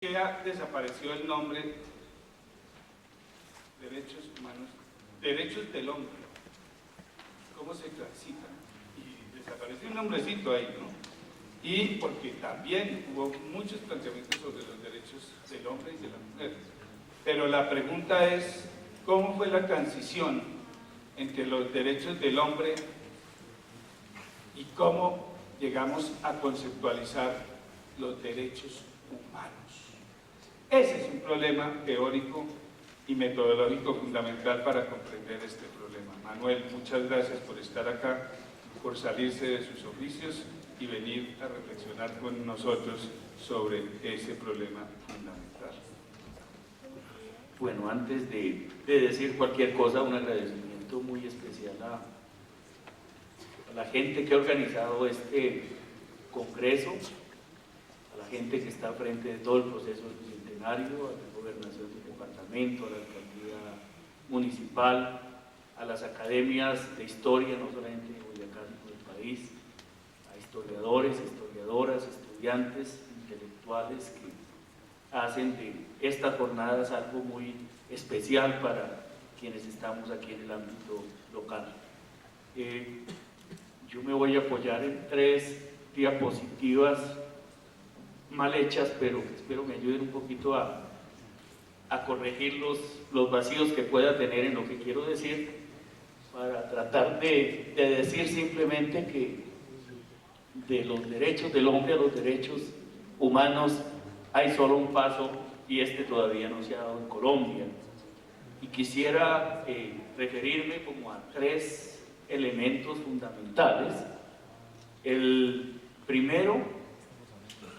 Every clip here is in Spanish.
que desapareció el nombre derechos humanos, derechos del hombre. ¿Cómo se clasifica? Y desapareció un nombrecito ahí, ¿no? Y porque también hubo muchos planteamientos sobre los derechos del hombre y de la mujer. Pero la pregunta es, ¿cómo fue la transición entre los derechos del hombre y cómo llegamos a conceptualizar los derechos humanos? Ese es un problema teórico y metodológico fundamental para comprender este problema. Manuel, muchas gracias por estar acá, por salirse de sus oficios y venir a reflexionar con nosotros sobre ese problema fundamental. Bueno, antes de decir cualquier cosa, un agradecimiento muy especial a la gente que ha organizado este congreso, a la gente que está al frente de todo el proceso del bicentenario, a la gobernación del departamento, a la alcaldía municipal, a las academias de historia, no solamente de Boyacá, sino del país, a historiadores, historiadoras, estudiantes, intelectuales que hacen de estas jornadas algo muy especial para quienes estamos aquí en el ámbito local. Yo me voy a apoyar en 3 diapositivas mal hechas, pero espero me ayuden un poquito a corregir los vacíos que pueda tener en lo que quiero decir, para tratar de decir simplemente que de los derechos del hombre a los derechos humanos hay solo un paso, y este todavía no se ha dado en Colombia. Y quisiera referirme como a 3 elementos fundamentales. El primero,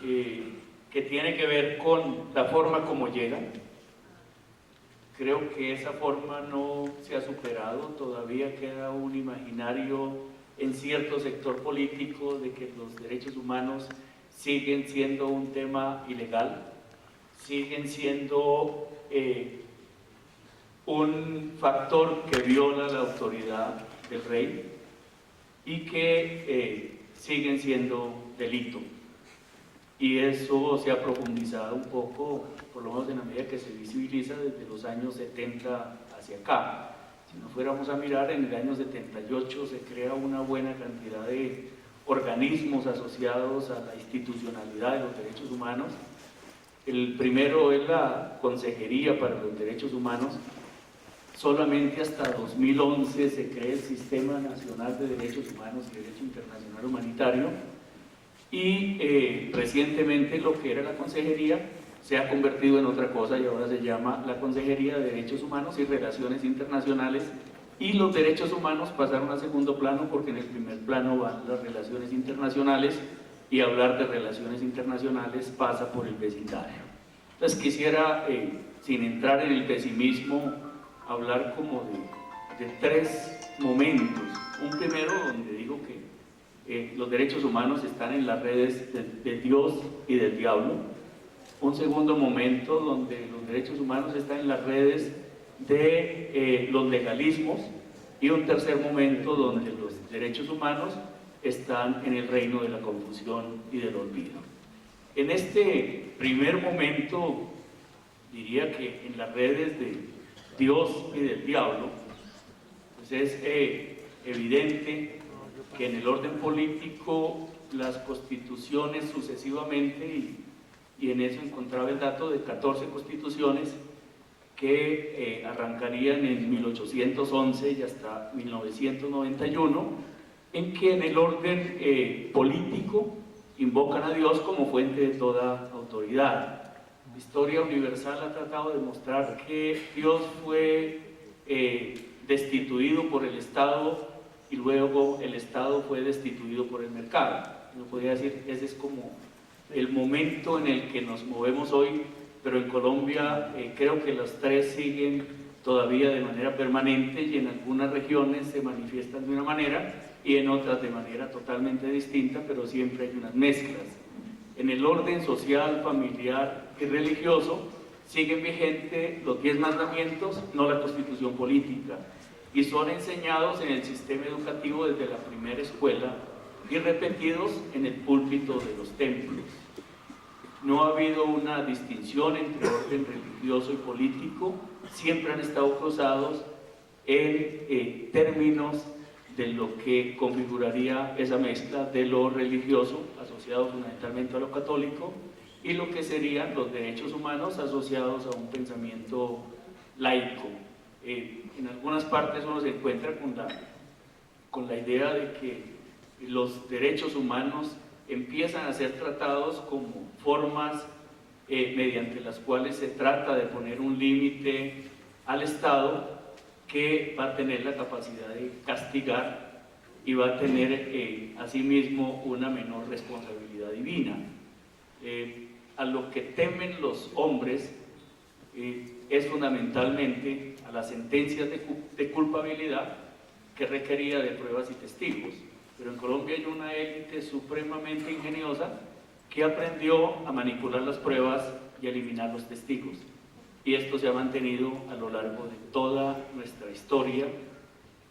que tiene que ver con la forma como llegan. Creo que esa forma no se ha superado, todavía queda un imaginario en cierto sector político de que los derechos humanos siguen siendo un tema ilegal, siguen siendo un factor que viola la autoridad del rey y que siguen siendo delito. Y eso se ha profundizado un poco, por lo menos en la medida que se visibiliza desde los años 70 hacia acá. Si nos fuéramos a mirar, en el año 78 se crea una buena cantidad de organismos asociados a la institucionalidad de los derechos humanos. El primero es la Consejería para los Derechos Humanos. Solamente hasta 2011 se crea el Sistema Nacional de Derechos Humanos y Derecho Internacional Humanitario, y recientemente lo que era la Consejería se ha convertido en otra cosa y ahora se llama la Consejería de Derechos Humanos y Relaciones Internacionales, y los derechos humanos pasaron a segundo plano porque en el primer plano van las relaciones internacionales, y hablar de relaciones internacionales pasa por el vecindario. Entonces quisiera, sin entrar en el pesimismo, hablar como de 3 momentos. Un primero donde digo que los derechos humanos están en las redes de Dios y del diablo. Un segundo momento donde los derechos humanos están en las redes de los legalismos, y un tercer momento donde los derechos humanos están en el reino de la confusión y del olvido. En este primer momento diría que en las redes de Dios y del diablo, pues es evidente que en el orden político las constituciones sucesivamente, y en eso encontraba el dato de 14 constituciones que arrancarían en 1811 y hasta 1991, en que en el orden político invocan a Dios como fuente de toda autoridad. La historia universal ha tratado de mostrar que Dios fue destituido por el Estado, y luego el Estado fue destituido por el mercado. Uno podría decir, ese es como el momento en el que nos movemos hoy, pero en Colombia creo que los 3 siguen todavía de manera permanente, y en algunas regiones se manifiestan de una manera y en otras de manera totalmente distinta, pero siempre hay unas mezclas. En el orden social, familiar y religioso siguen vigentes los 10 mandamientos, no la constitución política, y son enseñados en el sistema educativo desde la primera escuela y repetidos en el púlpito de los templos. no ha habido una distinción entre orden religioso y político, siempre han estado cruzados en términos de lo que configuraría esa mezcla de lo religioso, asociado fundamentalmente a lo católico, y lo que serían los derechos humanos asociados a un pensamiento laico. En algunas partes uno se encuentra con la idea de que los derechos humanos empiezan a ser tratados como formas mediante las cuales se trata de poner un límite al Estado que va a tener la capacidad de castigar y va a tener asimismo una menor responsabilidad divina. A lo que temen los hombres es fundamentalmente a las sentencias de culpabilidad que requería de pruebas y testigos. Pero en Colombia hay una élite supremamente ingeniosa que aprendió a manipular las pruebas y a eliminar los testigos. Y esto se ha mantenido a lo largo de toda nuestra historia,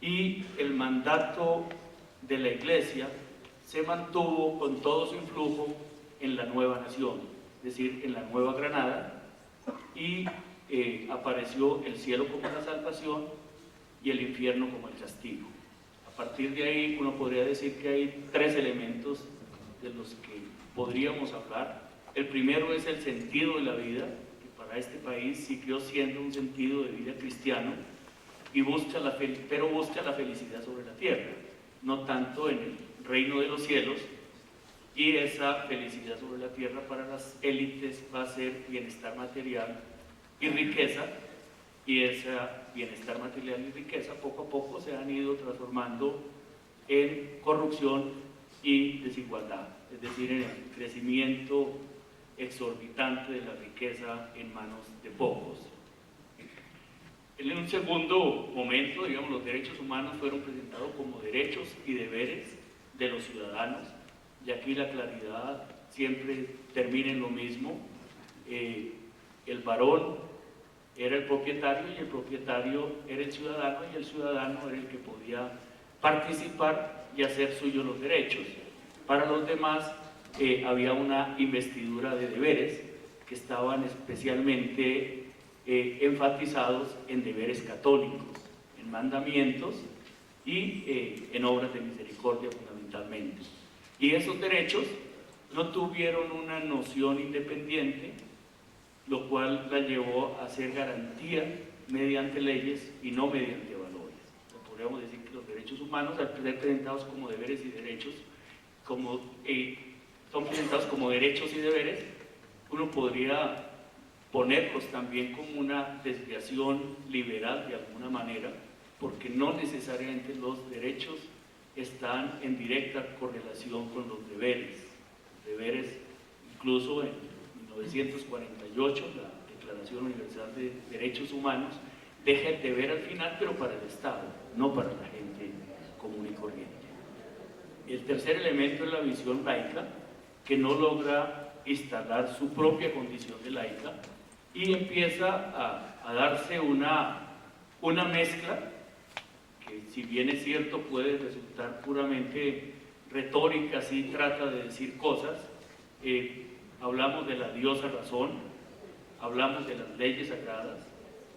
y el mandato de la Iglesia se mantuvo con todo su influjo en la nueva nación, es decir, en la Nueva Granada, y apareció el cielo como la salvación y el infierno como el castigo. A partir de ahí uno podría decir que hay tres elementos de los que podríamos hablar. El primero es el sentido de la vida, que para este país siguió siendo un sentido de vida cristiano, y pero busca la felicidad sobre la tierra, no tanto en el reino de los cielos, y esa felicidad sobre la tierra para las élites va a ser bienestar material y riqueza, y ese bienestar material y riqueza poco a poco se han ido transformando en corrupción y desigualdad, es decir, en el crecimiento exorbitante de la riqueza en manos de pocos. En un segundo momento, digamos, los derechos humanos fueron presentados como derechos y deberes de los ciudadanos, y aquí la claridad siempre termina en lo mismo. El varón era el propietario y el propietario era el ciudadano, y el ciudadano era el que podía participar y hacer suyos los derechos. Para los demás había una investidura de deberes que estaban especialmente enfatizados en deberes católicos, en mandamientos y en obras de misericordia fundamentalmente. Y esos derechos no tuvieron una noción independiente, lo cual la llevó a ser garantía mediante leyes y no mediante valores. Podríamos decir que los derechos humanos, al ser presentados como deberes y derechos, son presentados como derechos y deberes, uno podría ponerlos también como una desviación liberal de alguna manera, porque no necesariamente los derechos están en directa correlación con los deberes. Los deberes, incluso en 1948, la Declaración Universal de Derechos Humanos deja el deber al final, pero para el Estado, no para la gente común y corriente. El tercer elemento es la visión laica, que no logra instalar su propia condición de laica y empieza a darse una mezcla que, si bien es cierto, puede resultar puramente retórica, si trata de decir cosas. Hablamos de la diosa razón, hablamos de las leyes sagradas,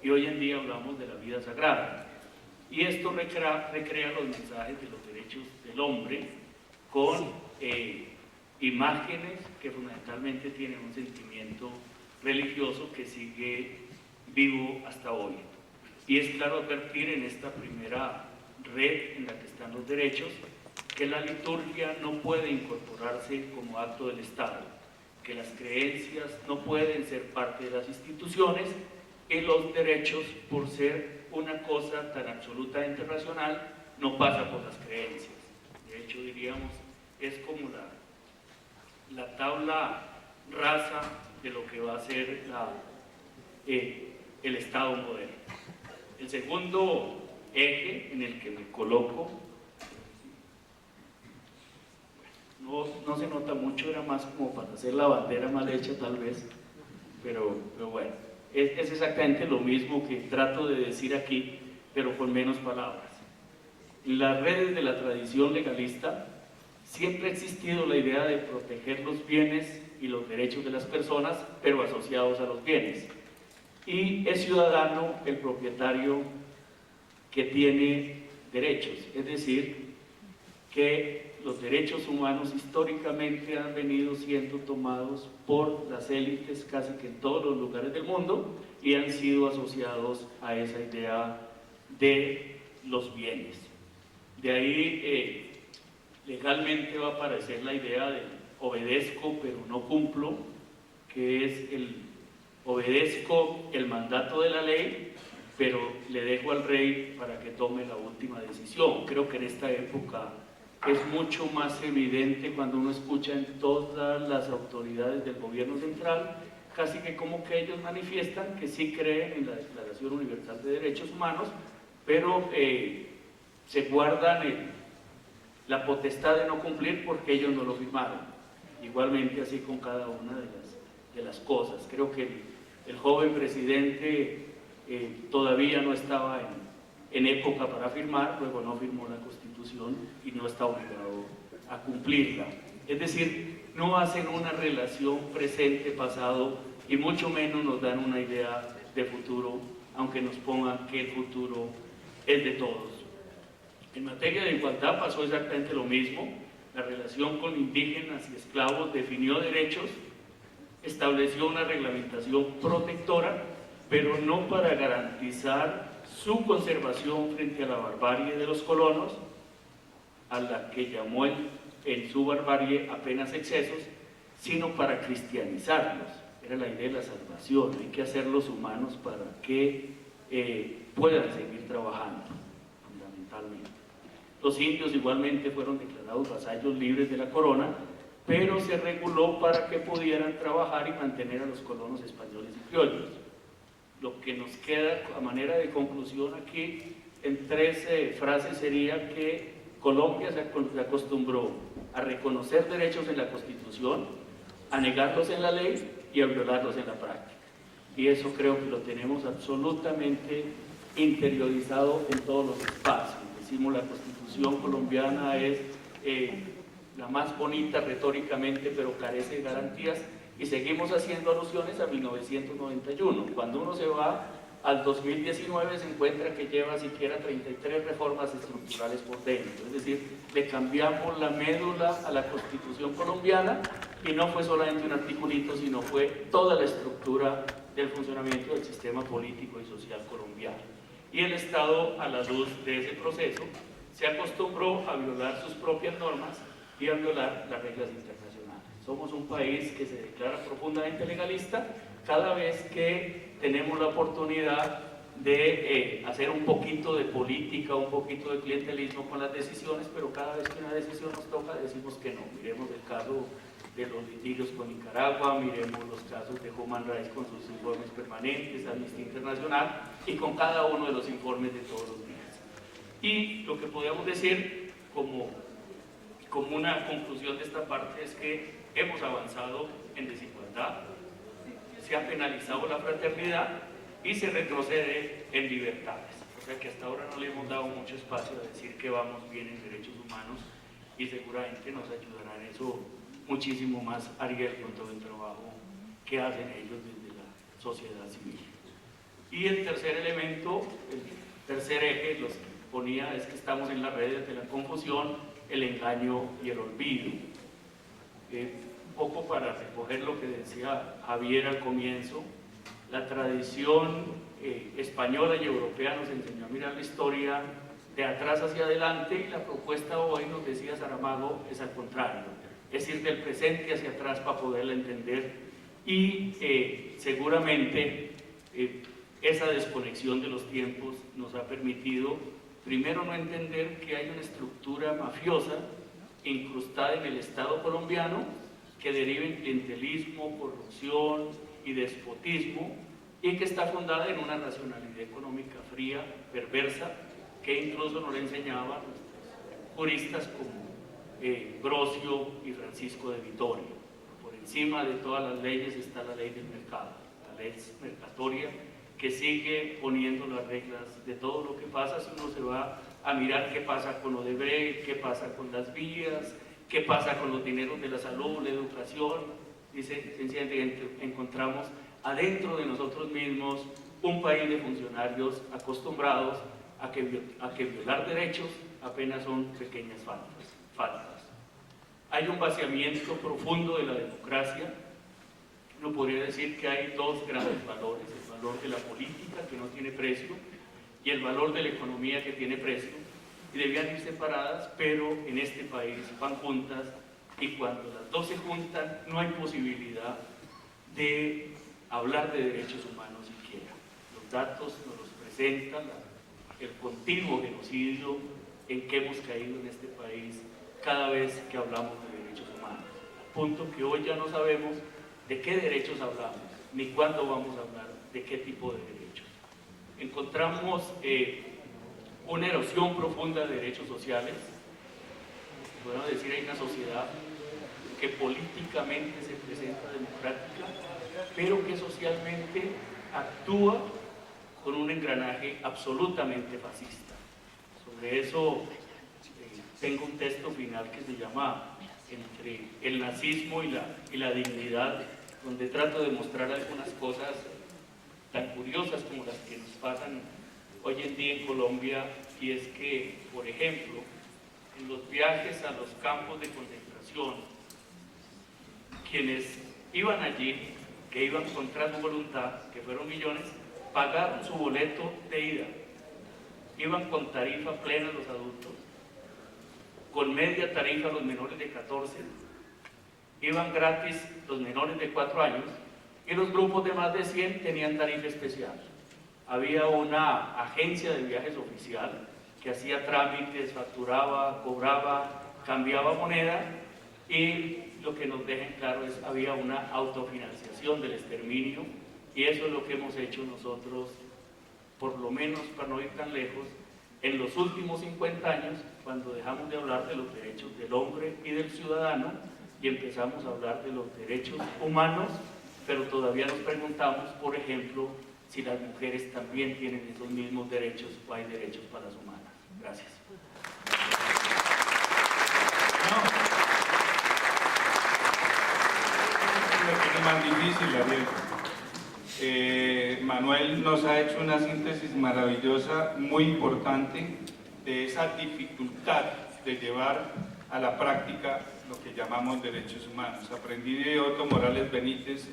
y hoy en día hablamos de la vida sagrada. Y esto recrea los mensajes de los derechos del hombre con imágenes que fundamentalmente tienen un sentimiento religioso que sigue vivo hasta hoy. Y es claro advertir en esta primera red en la que están los derechos que la liturgia no puede incorporarse como acto del Estado, que las creencias no pueden ser parte de las instituciones, y los derechos, por ser una cosa tan absolutamente racional, no pasa por las creencias. De hecho, diríamos, es como la tabla rasa de lo que va a ser el Estado moderno. El segundo eje en el que me coloco, no se nota mucho, era más como para hacer la bandera mal hecha tal vez, pero bueno, es exactamente lo mismo que trato de decir aquí, pero con menos palabras. En las redes de la tradición legalista siempre ha existido la idea de proteger los bienes y los derechos de las personas, pero asociados a los bienes. Y es ciudadano el propietario que tiene derechos, es decir, que los derechos humanos históricamente han venido siendo tomados por las élites casi que en todos los lugares del mundo y han sido asociados a esa idea de los bienes. De ahí legalmente va a aparecer la idea de obedezco pero no cumplo, que es obedezco el mandato de la ley, pero le dejo al rey para que tome la última decisión. Creo que en esta época es mucho más evidente cuando uno escucha en todas las autoridades del gobierno central, casi que como que ellos manifiestan que sí creen en la Declaración Universal de Derechos Humanos, pero se guardan la potestad de no cumplir porque ellos no lo firmaron. Igualmente así con cada una de las cosas. Creo que el joven presidente todavía no estaba en época para firmar, luego no firmó la Constitución y no está obligado a cumplirla. Es decir, no hacen una relación presente-pasado y mucho menos nos dan una idea de futuro, aunque nos pongan que el futuro es de todos. En materia de igualdad pasó exactamente lo mismo. La relación con indígenas y esclavos definió derechos, estableció una reglamentación protectora, pero no para garantizar su conservación frente a la barbarie de los colonos, a la que llamó en su barbarie apenas excesos, sino para cristianizarlos. Era la idea de la salvación, hay que hacerlos humanos para que puedan seguir trabajando, fundamentalmente. Los indios igualmente fueron declarados vasallos libres de la corona, pero se reguló para que pudieran trabajar y mantener a los colonos españoles y criollos. Lo que nos queda a manera de conclusión aquí, en 3 frases, sería que Colombia se acostumbró a reconocer derechos en la Constitución, a negarlos en la ley y a violarlos en la práctica. Y eso creo que lo tenemos absolutamente interiorizado en todos los espacios. Decimos la Constitución colombiana es la más bonita retóricamente, pero carece de garantías, y seguimos haciendo alusiones a 1991. Cuando uno se va al 2019 se encuentra que lleva siquiera 33 reformas estructurales por dentro, es decir, le cambiamos la médula a la Constitución colombiana y no fue solamente un articulito, sino fue toda la estructura del funcionamiento del sistema político y social colombiano. Y el Estado, a la luz de ese proceso, se acostumbró a violar sus propias normas y a violar las reglas internacionales. Somos un país que se declara profundamente legalista cada vez que tenemos la oportunidad de hacer un poquito de política, un poquito de clientelismo con las decisiones, pero cada vez que una decisión nos toca decimos que no. Miremos el caso de los litigios con Nicaragua, miremos los casos de Human Rights con sus informes permanentes, Amnistía Internacional y con cada uno de los informes de todos los días. Y lo que podemos decir como una conclusión de esta parte es que hemos avanzado en desigualdad, se ha penalizado la fraternidad y se retrocede en libertades. O sea que hasta ahora no le hemos dado mucho espacio a decir que vamos bien en derechos humanos y seguramente nos ayudará en eso muchísimo más Ariel con todo el trabajo que hacen ellos desde la sociedad civil. Y el tercer elemento, el tercer eje, los que ponía es que estamos en las redes de la confusión, el engaño y el olvido. Un poco para recoger lo que decía Javier al comienzo, la tradición española y europea nos enseñó a mirar la historia de atrás hacia adelante y la propuesta hoy, nos decía Saramago, es al contrario, es ir del presente hacia atrás para poderla entender y seguramente esa desconexión de los tiempos nos ha permitido primero no entender que hay una estructura mafiosa incrustada en el Estado colombiano que deriva en clientelismo, corrupción y despotismo y que está fundada en una racionalidad económica fría, perversa, que incluso nos enseñaban juristas como Brocio y Francisco de Vitoria. Por encima de todas las leyes está la ley del mercado, la ley mercatoria, que sigue poniendo las reglas de todo lo que pasa. Si uno se va a mirar qué pasa con Odebrecht, qué pasa con las vías, qué pasa con los dineros de la salud, la educación, Dice, sencillamente encontramos adentro de nosotros mismos un país de funcionarios acostumbrados a que violar derechos apenas son pequeñas faltas. Hay un vaciamiento profundo de la democracia. Uno podría decir que hay dos grandes valores: el valor de la política, que no tiene precio, y el valor de la economía, que tiene precio, y debían ir separadas, pero en este país van juntas, y cuando las dos se juntan no hay posibilidad de hablar de derechos humanos siquiera. Los datos nos los presentan, el continuo genocidio en que hemos caído en este país cada vez que hablamos de derechos humanos, al punto que hoy ya no sabemos de qué derechos hablamos, ni cuándo vamos a hablar de qué tipo de derechos. Encontramos una erosión profunda de derechos sociales. Podemos decir, hay una sociedad que políticamente se presenta democrática, pero que socialmente actúa con un engranaje absolutamente fascista. Sobre eso tengo un texto final que se llama Entre el nazismo y la dignidad, donde trato de mostrar algunas cosas tan curiosas como las que nos pasan hoy en día en Colombia, y es que, por ejemplo, en los viajes a los campos de concentración, quienes iban allí, que iban contra su voluntad, que fueron millones, pagaron su boleto de ida. Iban con tarifa plena los adultos, con media tarifa los menores de 14, iban gratis los menores de 4 años, y los grupos de más de 100 tenían tarifa especial. Había una agencia de viajes oficial que hacía trámites, facturaba, cobraba, cambiaba moneda, y lo que nos deja en claro es que había una autofinanciación del exterminio, y eso es lo que hemos hecho nosotros, por lo menos para no ir tan lejos, en los últimos 50 años, cuando dejamos de hablar de los derechos del hombre y del ciudadano y empezamos a hablar de los derechos humanos, pero todavía nos preguntamos, por ejemplo, si las mujeres también tienen esos mismos derechos o hay derechos para las humanas. Gracias. Lo tiene más difícil, Ariel. Manuel nos ha hecho una síntesis maravillosa, muy importante, de esa dificultad de llevar a la práctica lo que llamamos derechos humanos. Aprendí de Otto Morales Benítez,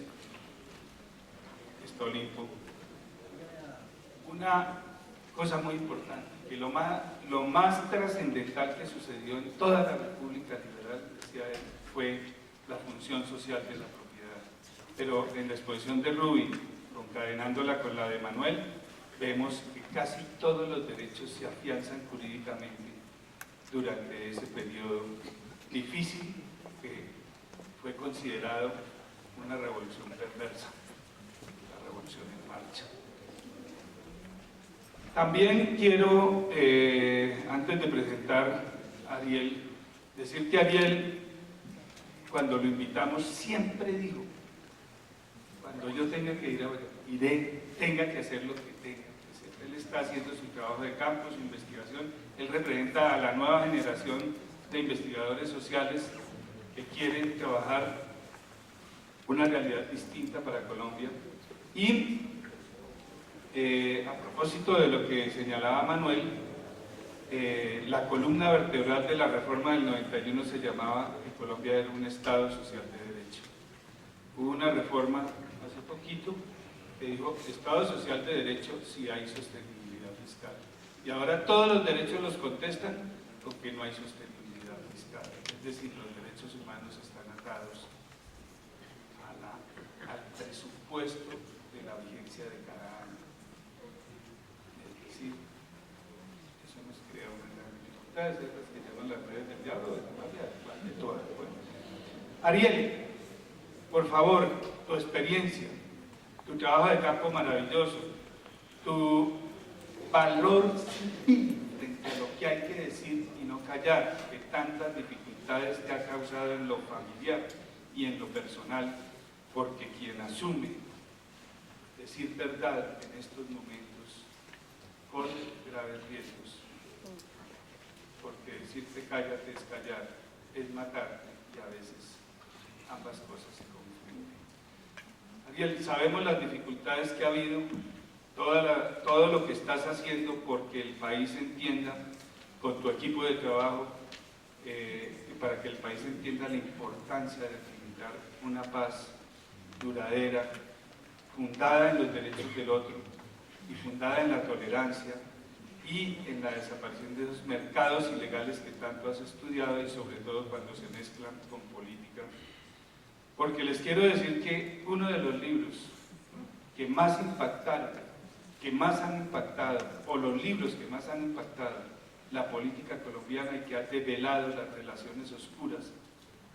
está Olimpo, una cosa muy importante, que lo más trascendental que sucedió en toda la República Liberal, decía él, fue la función social de la propiedad. Pero en la exposición de Rubin, concadenándola con la de Manuel, vemos que casi todos los derechos se afianzan jurídicamente durante ese periodo difícil que fue considerado una revolución perversa, la revolución en marcha. También quiero, antes de presentar a Ariel, decir que Ariel, cuando lo invitamos, siempre dijo: cuando yo tenga que ir a iré, tenga que hacer lo que tenga que hacer. Él está haciendo su trabajo de campo, su investigación. Él representa a la nueva generación de investigadores sociales que quieren trabajar una realidad distinta para Colombia. Y a propósito de lo que señalaba Manuel, la columna vertebral de la reforma del 91 se llamaba que Colombia era un Estado social de derecho. Hubo una reforma hace poquito que dijo Estado social de derecho si hay sostenibilidad fiscal. Y ahora todos los derechos los contestan con que no hay sostenibilidad fiscal. Es decir, los derechos humanos están atados al presupuesto de la vigencia de cada año. Es decir, eso nos crea una gran dificultad, es las que llaman las redes del diablo, de todas. Bueno. Ariel, por favor, tu experiencia, tu trabajo de campo maravilloso, tu valor civil frente a lo que hay que decir y no callar, que tantas dificultades te ha causado en lo familiar y en lo personal, porque quien asume decir verdad en estos momentos corre graves riesgos, porque decirte cállate es callar, es matarte, y a veces ambas cosas se confunden. Ariel, sabemos las dificultades que ha habido, todo lo que estás haciendo porque el país entienda, con tu equipo de trabajo, para que el país entienda la importancia de fomentar una paz duradera, fundada en los derechos del otro y fundada en la tolerancia y en la desaparición de esos mercados ilegales que tanto has estudiado y sobre todo cuando se mezclan con política. Porque les quiero decir que uno de los libros que más impactaron, que más han impactado, o los libros que más han impactado la política colombiana y que ha develado las relaciones oscuras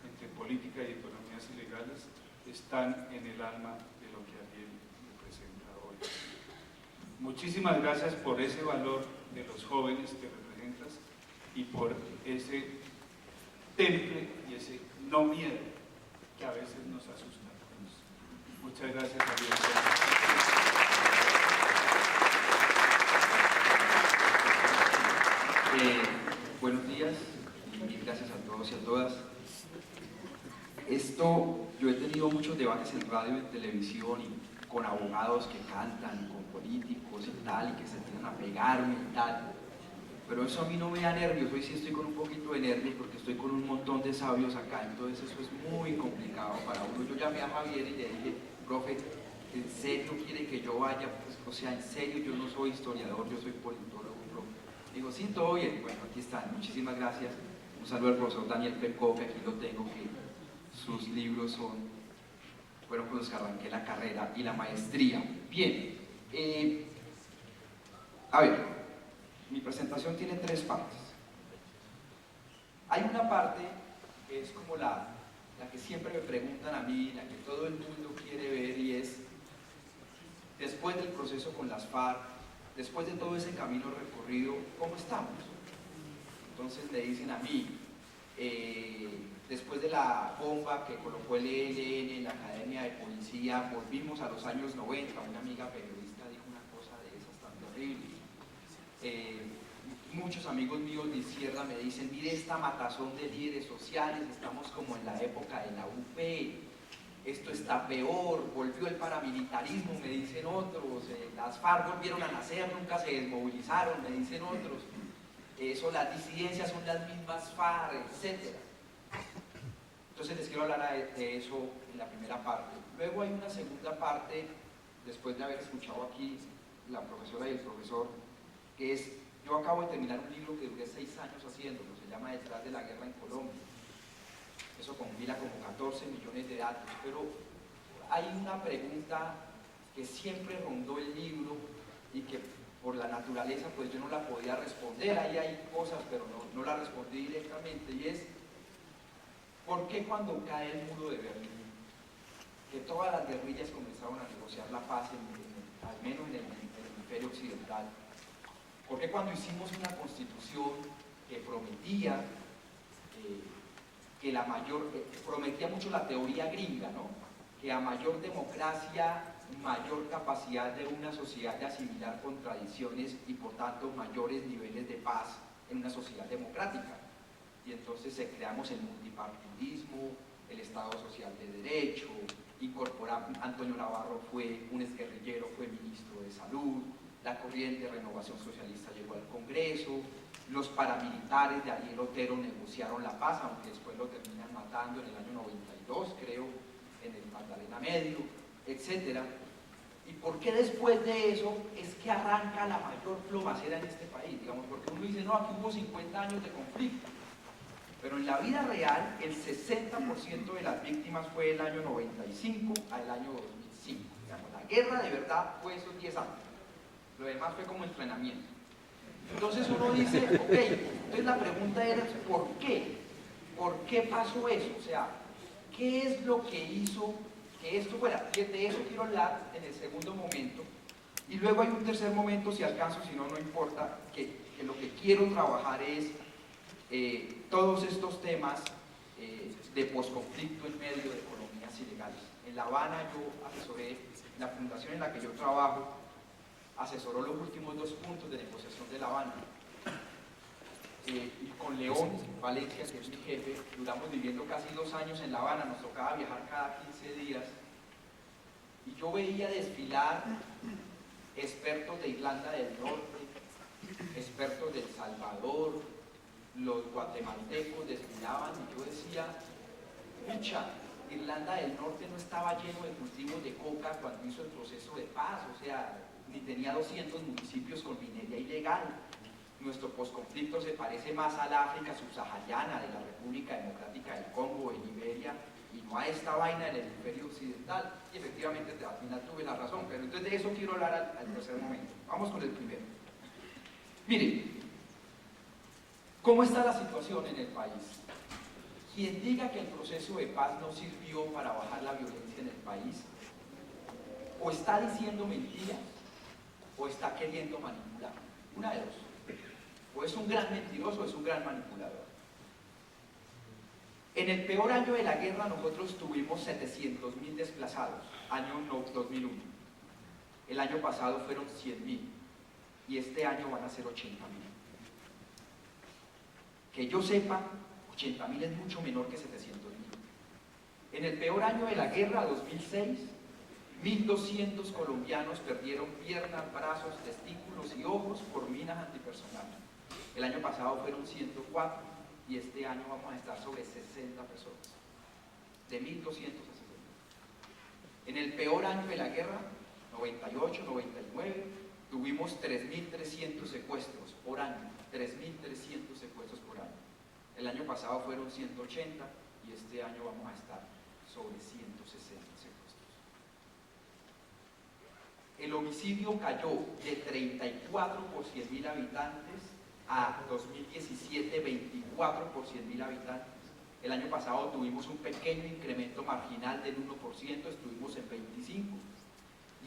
entre política y economías ilegales, están en el alma de lo que Ariel representa hoy. Muchísimas gracias por ese valor de los jóvenes que representas y por ese temple y ese no miedo que a veces nos asusta a todos. Muchas gracias, Ariel. Buenos días y gracias a todos y a todas. Yo he tenido muchos debates en radio y en televisión y con abogados que cantan, con políticos y tal, y que se tienen a pegarme y tal. Pero eso a mí no me da nervios, hoy sí estoy con un poquito de nervios porque estoy con un montón de sabios acá, entonces eso es muy complicado para uno. Yo llamé a Javier y le dije, profe, ¿en serio quiere que yo vaya? Pues, o sea, en serio, yo no soy historiador, yo soy politólogo, profe. Digo, sí, todo bien. Bueno, aquí están, muchísimas gracias. Un saludo al profesor Daniel Percó, que aquí lo tengo, que sus libros fueron con los que arranqué la carrera y la maestría. Bien, a ver, mi presentación tiene 3 partes. Hay una parte que es como la que siempre me preguntan a mí, la que todo el mundo quiere ver, y es, después del proceso con las FARC, después de todo ese camino recorrido, ¿cómo estamos? Entonces me dicen a mí, después de la bomba que colocó el ELN en la Academia de Policía, volvimos a los años 90, una amiga periodista dijo una cosa de esas tan terribles. Muchos amigos míos de izquierda me dicen, mire esta matazón de líderes sociales, estamos como en la época de la UP, esto está peor, volvió el paramilitarismo, me dicen otros, las FARC volvieron a nacer, nunca se desmovilizaron, me dicen otros, las disidencias son las mismas FARC, etc. Entonces les quiero hablar de eso en la primera parte. Luego hay una segunda parte, después de haber escuchado aquí la profesora y el profesor, que es, yo acabo de terminar un libro que duré 6 años haciéndolo, se llama Detrás de la guerra en Colombia. Eso compila como 14 millones de datos, pero hay una pregunta que siempre rondó el libro y que por la naturaleza pues yo no la podía responder, ahí hay cosas pero no la respondí directamente, y es ¿por qué cuando cae el muro de Berlín, que todas las guerrillas comenzaron a negociar la paz, al menos en el hemisferio occidental, por qué cuando hicimos una constitución que prometía prometía mucho la teoría gringa, ¿no? Que a mayor democracia, mayor capacidad de una sociedad de asimilar contradicciones y por tanto mayores niveles de paz en una sociedad democrática? Y entonces creamos el multipartidismo, el Estado Social de Derecho, Antonio Navarro fue un exguerrillero, fue ministro de Salud, la corriente de Renovación Socialista llegó al Congreso, los paramilitares de Ariel Otero negociaron la paz, aunque después lo terminan matando en el año 92, creo, en el Magdalena Medio, etc. ¿Y por qué después de eso es que arranca la mayor plomacera en este país? Digamos, porque uno dice, no, aquí hubo 50 años de conflicto, pero en la vida real el 60% de las víctimas fue el año 95 al año 2005. Digamos, la guerra de verdad fue esos 10 años, lo demás fue como entrenamiento. Entonces uno dice, ok, entonces la pregunta era, ¿por qué? ¿Por qué pasó eso? O sea, ¿qué es lo que hizo que esto fuera? De eso quiero hablar en el segundo momento. Y luego hay un tercer momento, si alcanzo, si no, no importa, que lo que quiero trabajar es todos estos temas de posconflicto en medio de economías ilegales. En La Habana yo asesoré, la fundación en la que yo trabajo, asesoró los últimos 2 puntos de negociación de La Habana. Y con León Valencia, que es mi jefe, duramos viviendo casi 2 años en La Habana, nos tocaba viajar cada 15 días. y yo veía desfilar expertos de Irlanda del Norte, expertos de El Salvador, los guatemaltecos desfilaban y yo decía, pucha, Irlanda del Norte no estaba lleno de cultivos de coca cuando hizo el proceso de paz, o sea, ni tenía 200 municipios con minería ilegal. Nuestro posconflicto se parece más al África subsahariana de la República Democrática del Congo, de Liberia, y no a esta vaina del hemisferio occidental. Y efectivamente al final tuve la razón, pero entonces de eso quiero hablar al tercer momento. Vamos con el primero. Miren, ¿cómo está la situación en el país? Quien diga que el proceso de paz no sirvió para bajar la violencia en el país, o está diciendo mentiras, o está queriendo manipular. Una de dos. O es un gran mentiroso o es un gran manipulador. En el peor año de la guerra nosotros tuvimos 700.000 desplazados, año 2001. El año pasado fueron 100.000 y este año van a ser 80.000. Que yo sepa, 80.000 es mucho menor que 700.000. En el peor año de la guerra, 2006, 1.200 colombianos perdieron piernas, brazos, testículos y ojos por minas antipersonales. El año pasado fueron 104 y este año vamos a estar sobre 60 personas, de 1.200 a 60. En el peor año de la guerra, 98, 99, tuvimos 3.300 secuestros por año, 3.300 secuestros por año. El año pasado fueron 180 y este año vamos a estar sobre 160 secuestros. El homicidio cayó de 34 por 100.000 habitantes a 2017 24 por 100.000 habitantes. El año pasado tuvimos un pequeño incremento marginal del 1%, estuvimos en 25.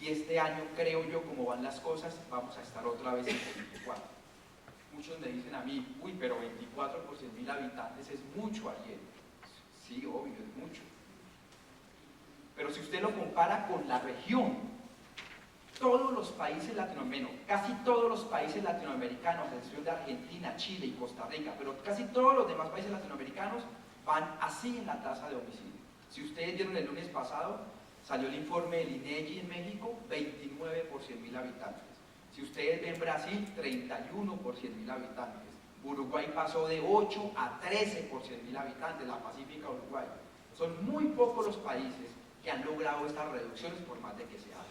Y este año, creo yo, como van las cosas, vamos a estar otra vez en 24. Muchos me dicen a mí, uy, pero 24 por 100.000 habitantes es mucho ayer. Sí, obvio, es mucho. Pero si usted lo compara con la región, todos los países latinoamericanos, casi todos los países latinoamericanos, a excepción de Argentina, Chile y Costa Rica, pero casi todos los demás países latinoamericanos van así en la tasa de homicidio. Si ustedes vieron el lunes pasado, salió el informe del INEGI en México, 29 por 100.000 habitantes. Si ustedes ven Brasil, 31 por 100.000 habitantes. Uruguay pasó de 8 a 13 por 100.000 habitantes, la Pacífica Uruguay. Son muy pocos los países que han logrado estas reducciones por más de que se haga.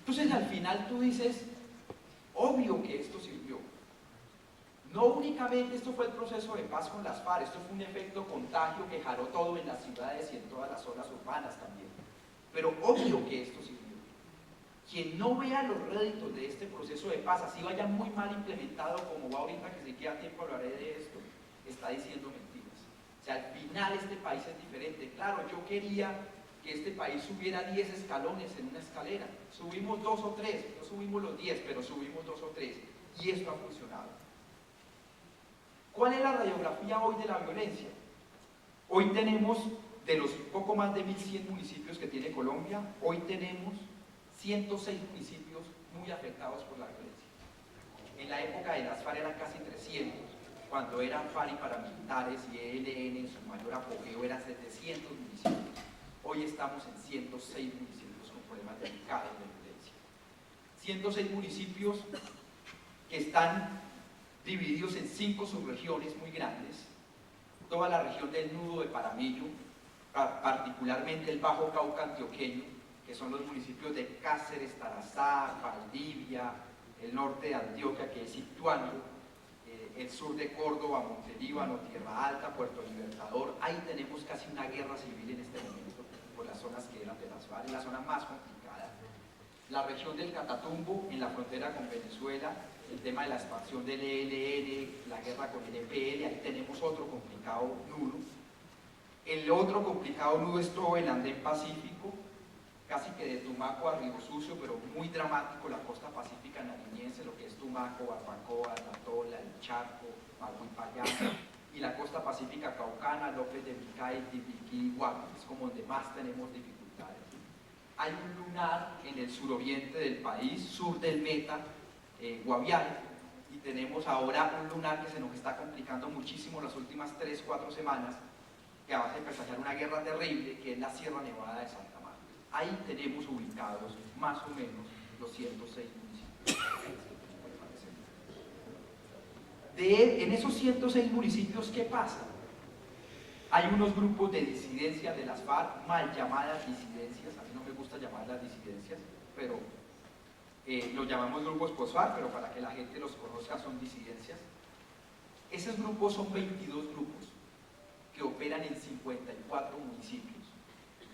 Entonces al final tú dices, obvio que esto sirvió. No únicamente esto fue el proceso de paz con las FARC, esto fue un efecto contagio que jaló todo en las ciudades y en todas las zonas urbanas también. Pero obvio que esto sirvió. Quien no vea los réditos de este proceso de paz, así vaya muy mal implementado como va ahorita que se queda tiempo hablaré de esto, está diciendo mentiras. O sea, al final este país es diferente. Claro, yo quería que este país subiera 10 escalones en una escalera. Subimos 2 o 3, no subimos los 10, pero subimos 2 o 3. Y esto ha funcionado. ¿Cuál es la radiografía hoy de la violencia? Hoy tenemos, de los poco más de 1.100 municipios que tiene Colombia, hoy tenemos 106 municipios muy afectados por la violencia. En la época de las FARC eran casi 300, cuando eran FARC y paramilitares y ELN en su mayor apogeo eran 700 municipios. Hoy estamos en 106 municipios con problemas delicados de violencia. 106 municipios que están divididos en 5 subregiones muy grandes. Toda la región del Nudo de Paramillo, particularmente el Bajo Cauca antioqueño, que son los municipios de Cáceres, Tarazá, Valdivia, el norte de Antioquia, que es Ituango, el sur de Córdoba, Montelíbano, Tierra Alta, Puerto Libertador. Ahí tenemos casi una guerra civil en este momento, por las zonas que eran de las FARC, la zona más complicada. La región del Catatumbo, en la frontera con Venezuela, el tema de la expansión del ELN, la guerra con el EPL, ahí tenemos otro complicado nudo. El otro complicado nudo es todo el andén pacífico, casi que de Tumaco a Río Sucio, pero muy dramático la costa pacífica nariñense, lo que es Tumaco, Barbacoa, La Tola, El Charco, Maguipayán, y la costa pacífica caucana, López de Micay, Tipiquí, Guapi, es como donde más tenemos dificultades. Hay un lunar en el suroriente del país, sur del Meta, Guaviare, y tenemos ahora un lunar que se nos está complicando muchísimo las últimas 3 o 4 semanas, que va a presagiar una guerra terrible, que es la Sierra Nevada de Santa Marta. Ahí tenemos ubicados más o menos los 106 municipios. En esos 106 municipios, ¿qué pasa? Hay unos grupos de disidencias de las FARC, mal llamadas disidencias, a mí no me gusta llamarlas disidencias, pero los llamamos grupos post-FARC, pero para que la gente los conozca son disidencias. Esos grupos son 22 grupos que operan en 54 municipios.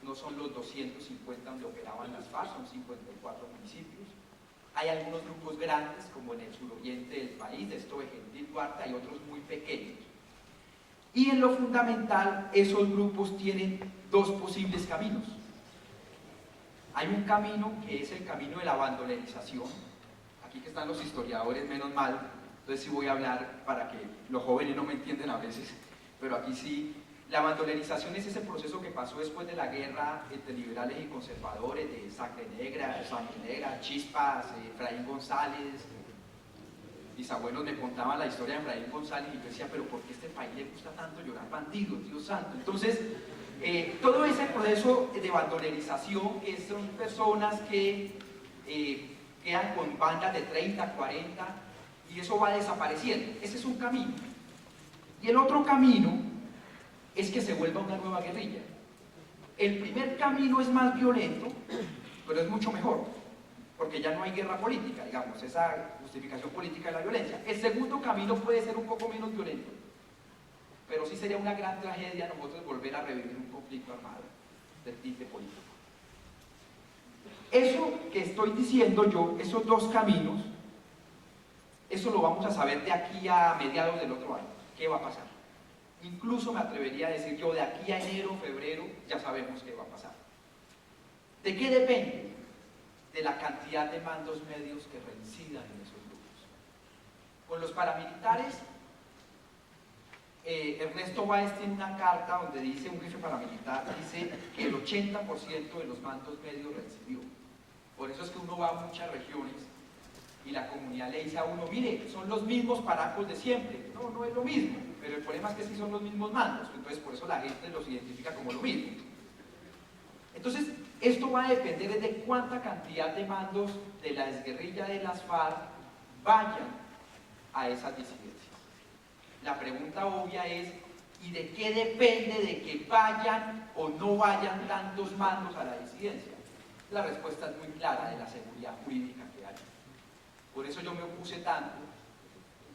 No son los 250 donde operaban las FARC, son 54 municipios. Hay algunos grupos grandes, como en el suroriente del país, de esto de Gentil Duarte, hay otros muy pequeños. Y en lo fundamental, esos grupos tienen dos posibles caminos. Hay un camino que es el camino de la bandolerización. Aquí que están los historiadores, menos mal, entonces sí voy a hablar para que los jóvenes no me entienden a veces, pero aquí sí. La bandolerización es ese proceso que pasó después de la guerra entre liberales y conservadores, de Sangre Negra, Chispas, Efraín González. Mis abuelos me contaban la historia de Efraín González y yo decía, pero ¿por qué a este país le gusta tanto llorar bandidos, Dios santo? Entonces, todo ese proceso de bandolerización, que son personas que quedan con bandas de 30, 40, y eso va desapareciendo. Ese es un camino. Y el otro camino es que se vuelva una nueva guerrilla. El primer camino es más violento, pero es mucho mejor, porque ya no hay guerra política, digamos, esa justificación política de la violencia. El segundo camino puede ser un poco menos violento, pero sí sería una gran tragedia nosotros volver a revivir un conflicto armado del tipo político. Eso que estoy diciendo yo, esos dos caminos, eso lo vamos a saber de aquí a mediados del otro año. ¿Qué va a pasar? Incluso me atrevería a decir yo, de aquí a enero, febrero, ya sabemos qué va a pasar. ¿De qué depende? De la cantidad de mandos medios que reincidan en esos grupos. Con los paramilitares, Ernesto Báez tiene una carta donde dice, un jefe paramilitar, dice que el 80% de los mandos medios reincidió. Por eso es que uno va a muchas regiones y la comunidad le dice a uno, mire, son los mismos paracos de siempre. No, no es lo mismo, pero el problema es que sí son los mismos mandos, entonces por eso la gente los identifica como lo mismo. Entonces, esto va a depender de cuánta cantidad de mandos de la exguerrilla de las FARC vayan a esas disidencias. La pregunta obvia es, ¿y de qué depende de que vayan o no vayan tantos mandos a la disidencia? La respuesta es muy clara, de la seguridad jurídica que hay. Por eso yo me opuse tanto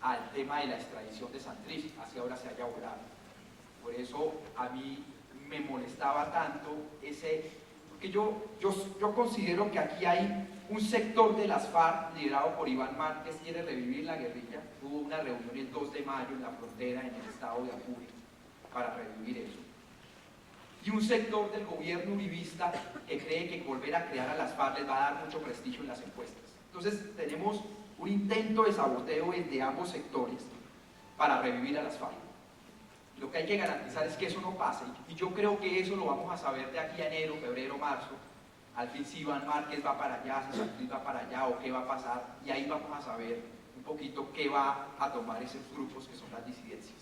al tema de la extradición de Santrich, hacia ahora se haya volado. Por eso a mí me molestaba tanto porque yo considero que aquí hay un sector de las FARC liderado por Iván Márquez, quiere revivir la guerrilla. Hubo una reunión el 2 de mayo en la frontera, en el estado de Apure, para revivir eso. Y un sector del gobierno uribista que cree que volver a crear a las FARC les va a dar mucho prestigio en las encuestas. Entonces tenemos un intento de saboteo de ambos sectores para revivir a las FARC. Lo que hay que garantizar es que eso no pase, y yo creo que eso lo vamos a saber de aquí a enero, febrero, marzo, al fin si Iván Márquez va para allá, si Santrich va para allá o qué va a pasar, y ahí vamos a saber un poquito qué va a tomar esos grupos que son las disidencias.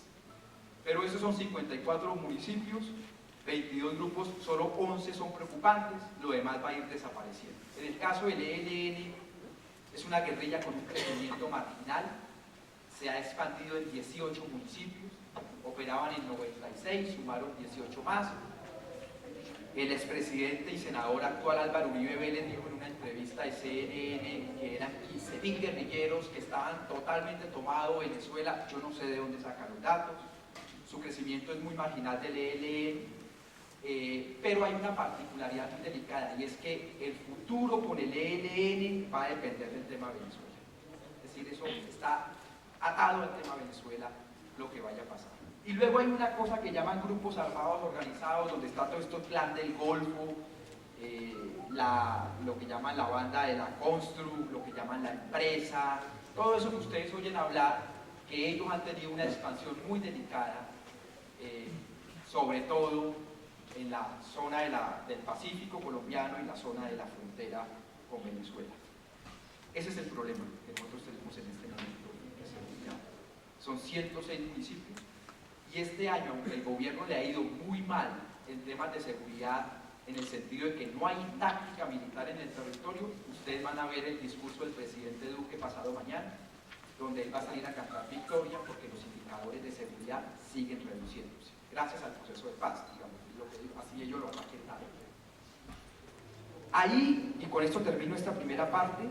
Pero esos son 54 municipios, 22 grupos, solo 11 son preocupantes, lo demás va a ir desapareciendo. En el caso del ELN, es una guerrilla con un crecimiento marginal, se ha expandido en 18 municipios, operaban en 96, sumaron 18 más. El expresidente y senador actual Álvaro Uribe Vélez dijo en una entrevista de CNN que eran 15.000 guerrilleros que estaban totalmente tomados Venezuela. Yo no sé de dónde sacan los datos. Su crecimiento es muy marginal del ELN, pero hay una particularidad muy delicada, y es que el futuro con el ELN va a depender del tema Venezuela. Es decir, eso está atado al tema Venezuela, lo que vaya a pasar. Y luego hay una cosa que llaman grupos armados organizados, donde está todo esto, el clan del Golfo, lo que llaman la banda de la Constru, lo que llaman la empresa, todo eso que ustedes oyen hablar, que ellos han tenido una expansión muy delicada, sobre todo en la zona del Pacífico colombiano y la zona de la frontera con Venezuela. Ese es el problema que nosotros tenemos en este momento de seguridad. Son 106 municipios, y este año, aunque el gobierno le ha ido muy mal en temas de seguridad, en el sentido de que no hay táctica militar en el territorio. Ustedes van a ver el discurso del presidente Duque pasado mañana, donde él va a salir a cantar victoria porque los indicadores de seguridad siguen reduciéndose, gracias al proceso de paz, digamos, así ellos lo van a querer. Ahí, y con esto termino esta primera parte,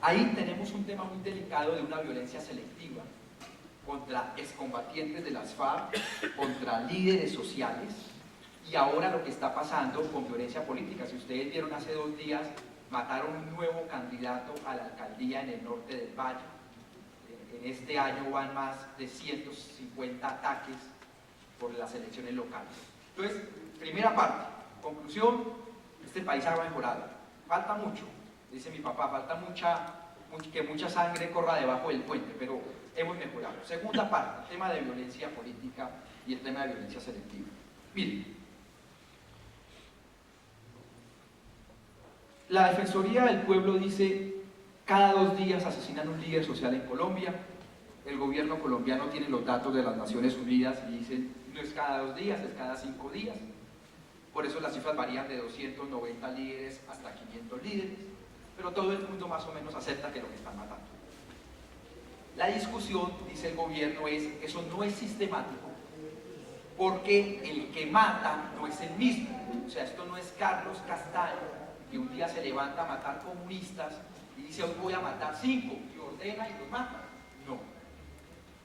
ahí tenemos un tema muy delicado de una violencia selectiva contra excombatientes de las FARC, contra líderes sociales, y ahora lo que está pasando con violencia política. Si ustedes vieron hace 2 días, mataron un nuevo candidato a la alcaldía en el norte del Valle. En este año van más de 150 ataques por las elecciones locales. Entonces, primera parte, conclusión, este país ha mejorado. Falta mucho, dice mi papá, falta que mucha sangre corra debajo del puente, pero hemos mejorado. Segunda parte, el tema de violencia política y el tema de violencia selectiva. Miren, la Defensoría del Pueblo dice: cada 2 días asesinan un líder social en Colombia. El gobierno colombiano tiene los datos de las Naciones Unidas y dicen: no es cada 2 días, es cada 5 días. Por eso las cifras varían de 290 líderes hasta 500 líderes, pero todo el mundo más o menos acepta que lo que están matando. La discusión, dice el gobierno, es: eso no es sistemático, porque el que mata no es el mismo. O sea, esto no es Carlos Castaño, que un día se levanta a matar comunistas y dice: hoy voy a matar 5, y ordena y los mata. No.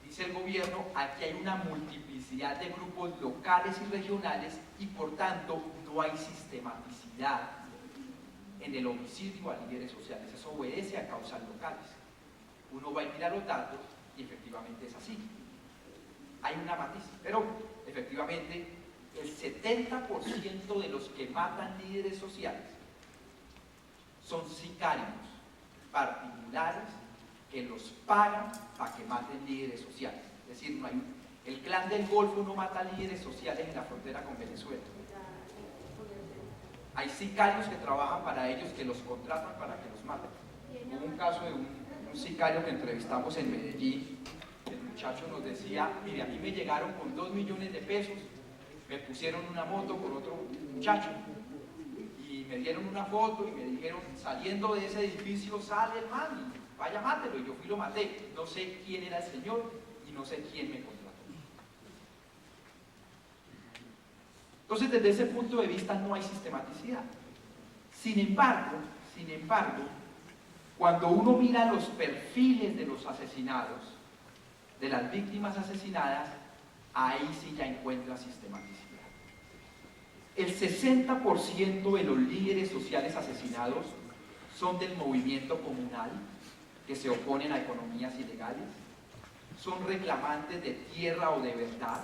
Dice el gobierno: aquí hay una multiplicidad de grupos locales y regionales y por tanto no hay sistematicidad en el homicidio a líderes sociales. Eso obedece a causas locales. Uno va y mira los datos y efectivamente es así. Hay una matiz, pero efectivamente el 70% de los que matan líderes sociales son sicarios particulares que los pagan para que maten líderes sociales. Es decir, no hay, el Clan del Golfo no mata líderes sociales en la frontera con Venezuela. Hay sicarios que trabajan para ellos, que los contratan para que los maten. Hubo un caso de un sicario que entrevistamos en Medellín. El muchacho nos decía: mire, a mí me llegaron con 2 millones de pesos, me pusieron una moto con otro muchacho y me dieron una foto y me dijeron: saliendo de ese edificio sale el man, vaya mátelo. Y yo fui y lo maté. No sé quién era el señor y no sé quién me contrató. Entonces, desde ese punto de vista no hay sistematicidad. Sin embargo, cuando uno mira los perfiles de los asesinados, de las víctimas asesinadas, ahí sí ya encuentra sistematicidad. El 60% de los líderes sociales asesinados son del movimiento comunal, que se oponen a economías ilegales, son reclamantes de tierra o de verdad,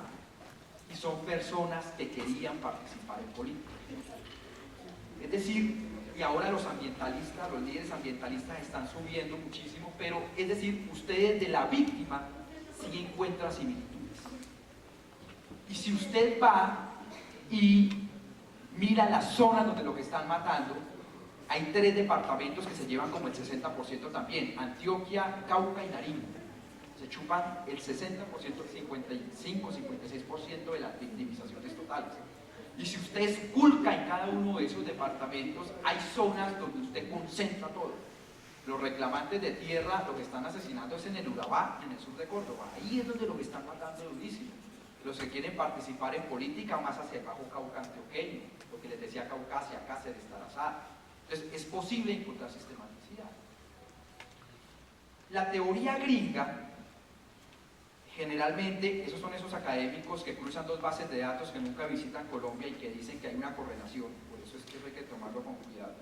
y son personas que querían participar en política. Es decir, y ahora los ambientalistas, los líderes ambientalistas están subiendo muchísimo, pero es decir, ustedes de la víctima sí encuentran similitudes. Y si usted va y mira las zonas donde lo que están matando, hay 3 departamentos que se llevan como el 60% también: Antioquia, Cauca y Nariño. Se chupan el 60%, 55-56% de las victimizaciones totales. Y si usted esculca en cada uno de esos departamentos, hay zonas donde usted concentra todo. Los reclamantes de tierra, lo que están asesinando es en el Urabá, en el sur de Córdoba. Ahí es donde lo que están matando durísimo. Los que quieren participar en política más hacia el Bajo Cauca antioqueño, lo que les decía Caucasia, Cáceres, Tarazá. Entonces, es posible encontrar sistematicidad. La teoría gringa, generalmente, esos son esos académicos que cruzan 2 bases de datos, que nunca visitan Colombia y que dicen que hay una correlación. Por eso es que hay que tomarlo con cuidado.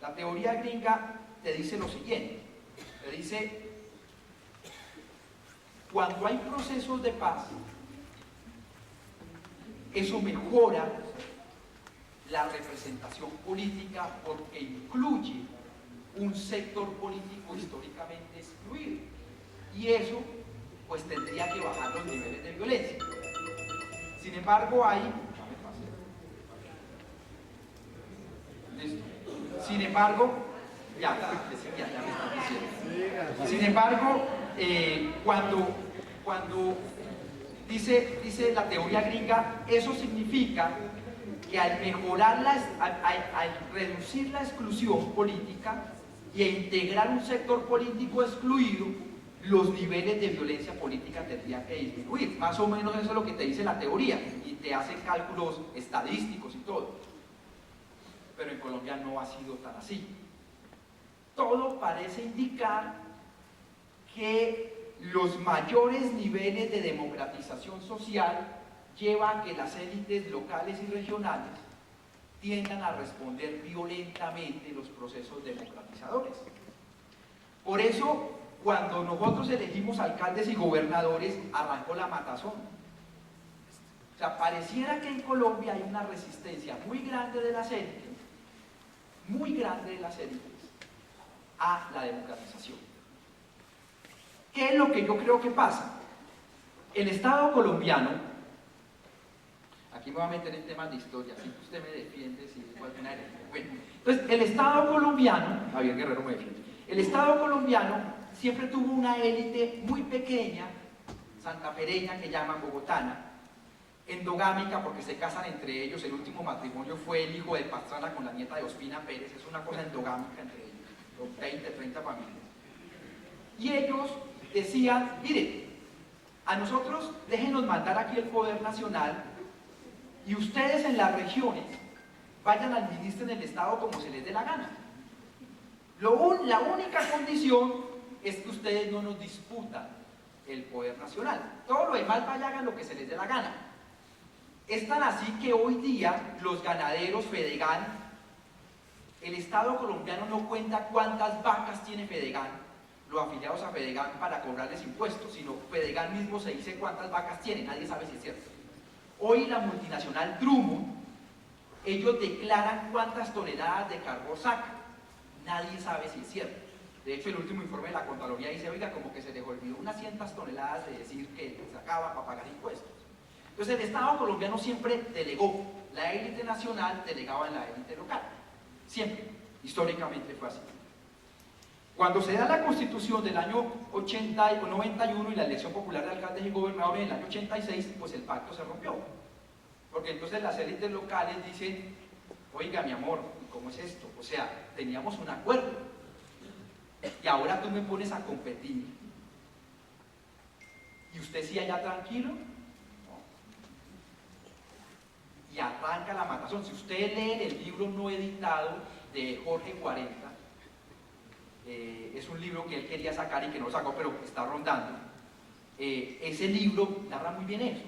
La teoría gringa te dice lo siguiente: te dice, cuando hay procesos de paz, eso mejora la representación política porque incluye un sector político históricamente excluido, y eso pues tendría que bajar los niveles de violencia. Sin embargo, hay... ¿Listo? Sin embargo, ya me están diciendo. Sin embargo, cuando dice la teoría gringa, eso significa que al mejorar, al reducir la exclusión política y a integrar un sector político excluido, los niveles de violencia política tendrían que disminuir. Más o menos eso es lo que te dice la teoría y te hacen cálculos estadísticos y todo. Pero en Colombia no ha sido tan así. Todo parece indicar que los mayores niveles de democratización social llevan a que las élites locales y regionales tiendan a responder violentamente los procesos democratizadores. Por eso, cuando nosotros elegimos alcaldes y gobernadores, arrancó la matazón. O sea, pareciera que en Colombia hay una resistencia muy grande de las élites, a la democratización. ¿Qué es lo que yo creo que pasa? El Estado colombiano, aquí me voy a meter en temas de historia, así que usted me defiende si digo alguna herencia. Bueno, entonces el Estado colombiano, Javier Guerrero me defiende, el Estado colombiano siempre tuvo una élite muy pequeña, santafereña, que llaman bogotana, endogámica porque se casan entre ellos. El último matrimonio fue el hijo de Pastrana con la nieta de Ospina Pérez, es una cosa endogámica entre ellos, con 20, 30 familias. Y ellos decían, mire, a nosotros déjenos mandar aquí el poder nacional y ustedes en las regiones vayan a administrar en el Estado como se les dé la gana. La única condición es que ustedes no nos disputan el poder nacional. Todo lo demás vaya, hagan lo que se les dé la gana. Es tan así que hoy día los ganaderos Fedegan, el Estado colombiano no cuenta cuántas vacas tiene Fedegan, los afiliados a Fedegan, para cobrarles impuestos, sino Fedegan mismo se dice cuántas vacas tiene, nadie sabe si es cierto. Hoy la multinacional Drummond, ellos declaran cuántas toneladas de carbón sacan, nadie sabe si es cierto. De hecho, el último informe de la Contraloría dice, oiga, como que se les olvidó unas 100 toneladas de decir que sacaba para pagar impuestos. Entonces el Estado colombiano siempre delegó, la élite nacional delegaba en la élite local, siempre, históricamente fue así. Cuando se da la Constitución del año 80 o 91 y la elección popular de alcaldes y gobernadores en el año 86, pues el pacto se rompió, porque entonces las élites locales dicen, oiga mi amor, ¿cómo es esto? O sea, teníamos un acuerdo y ahora tú me pones a competir y usted sí allá tranquilo. Y arranca la matazón. Si usted lee el libro no editado de Jorge 40, es un libro que él quería sacar y que no sacó, pero está rondando. Ese libro narra muy bien eso.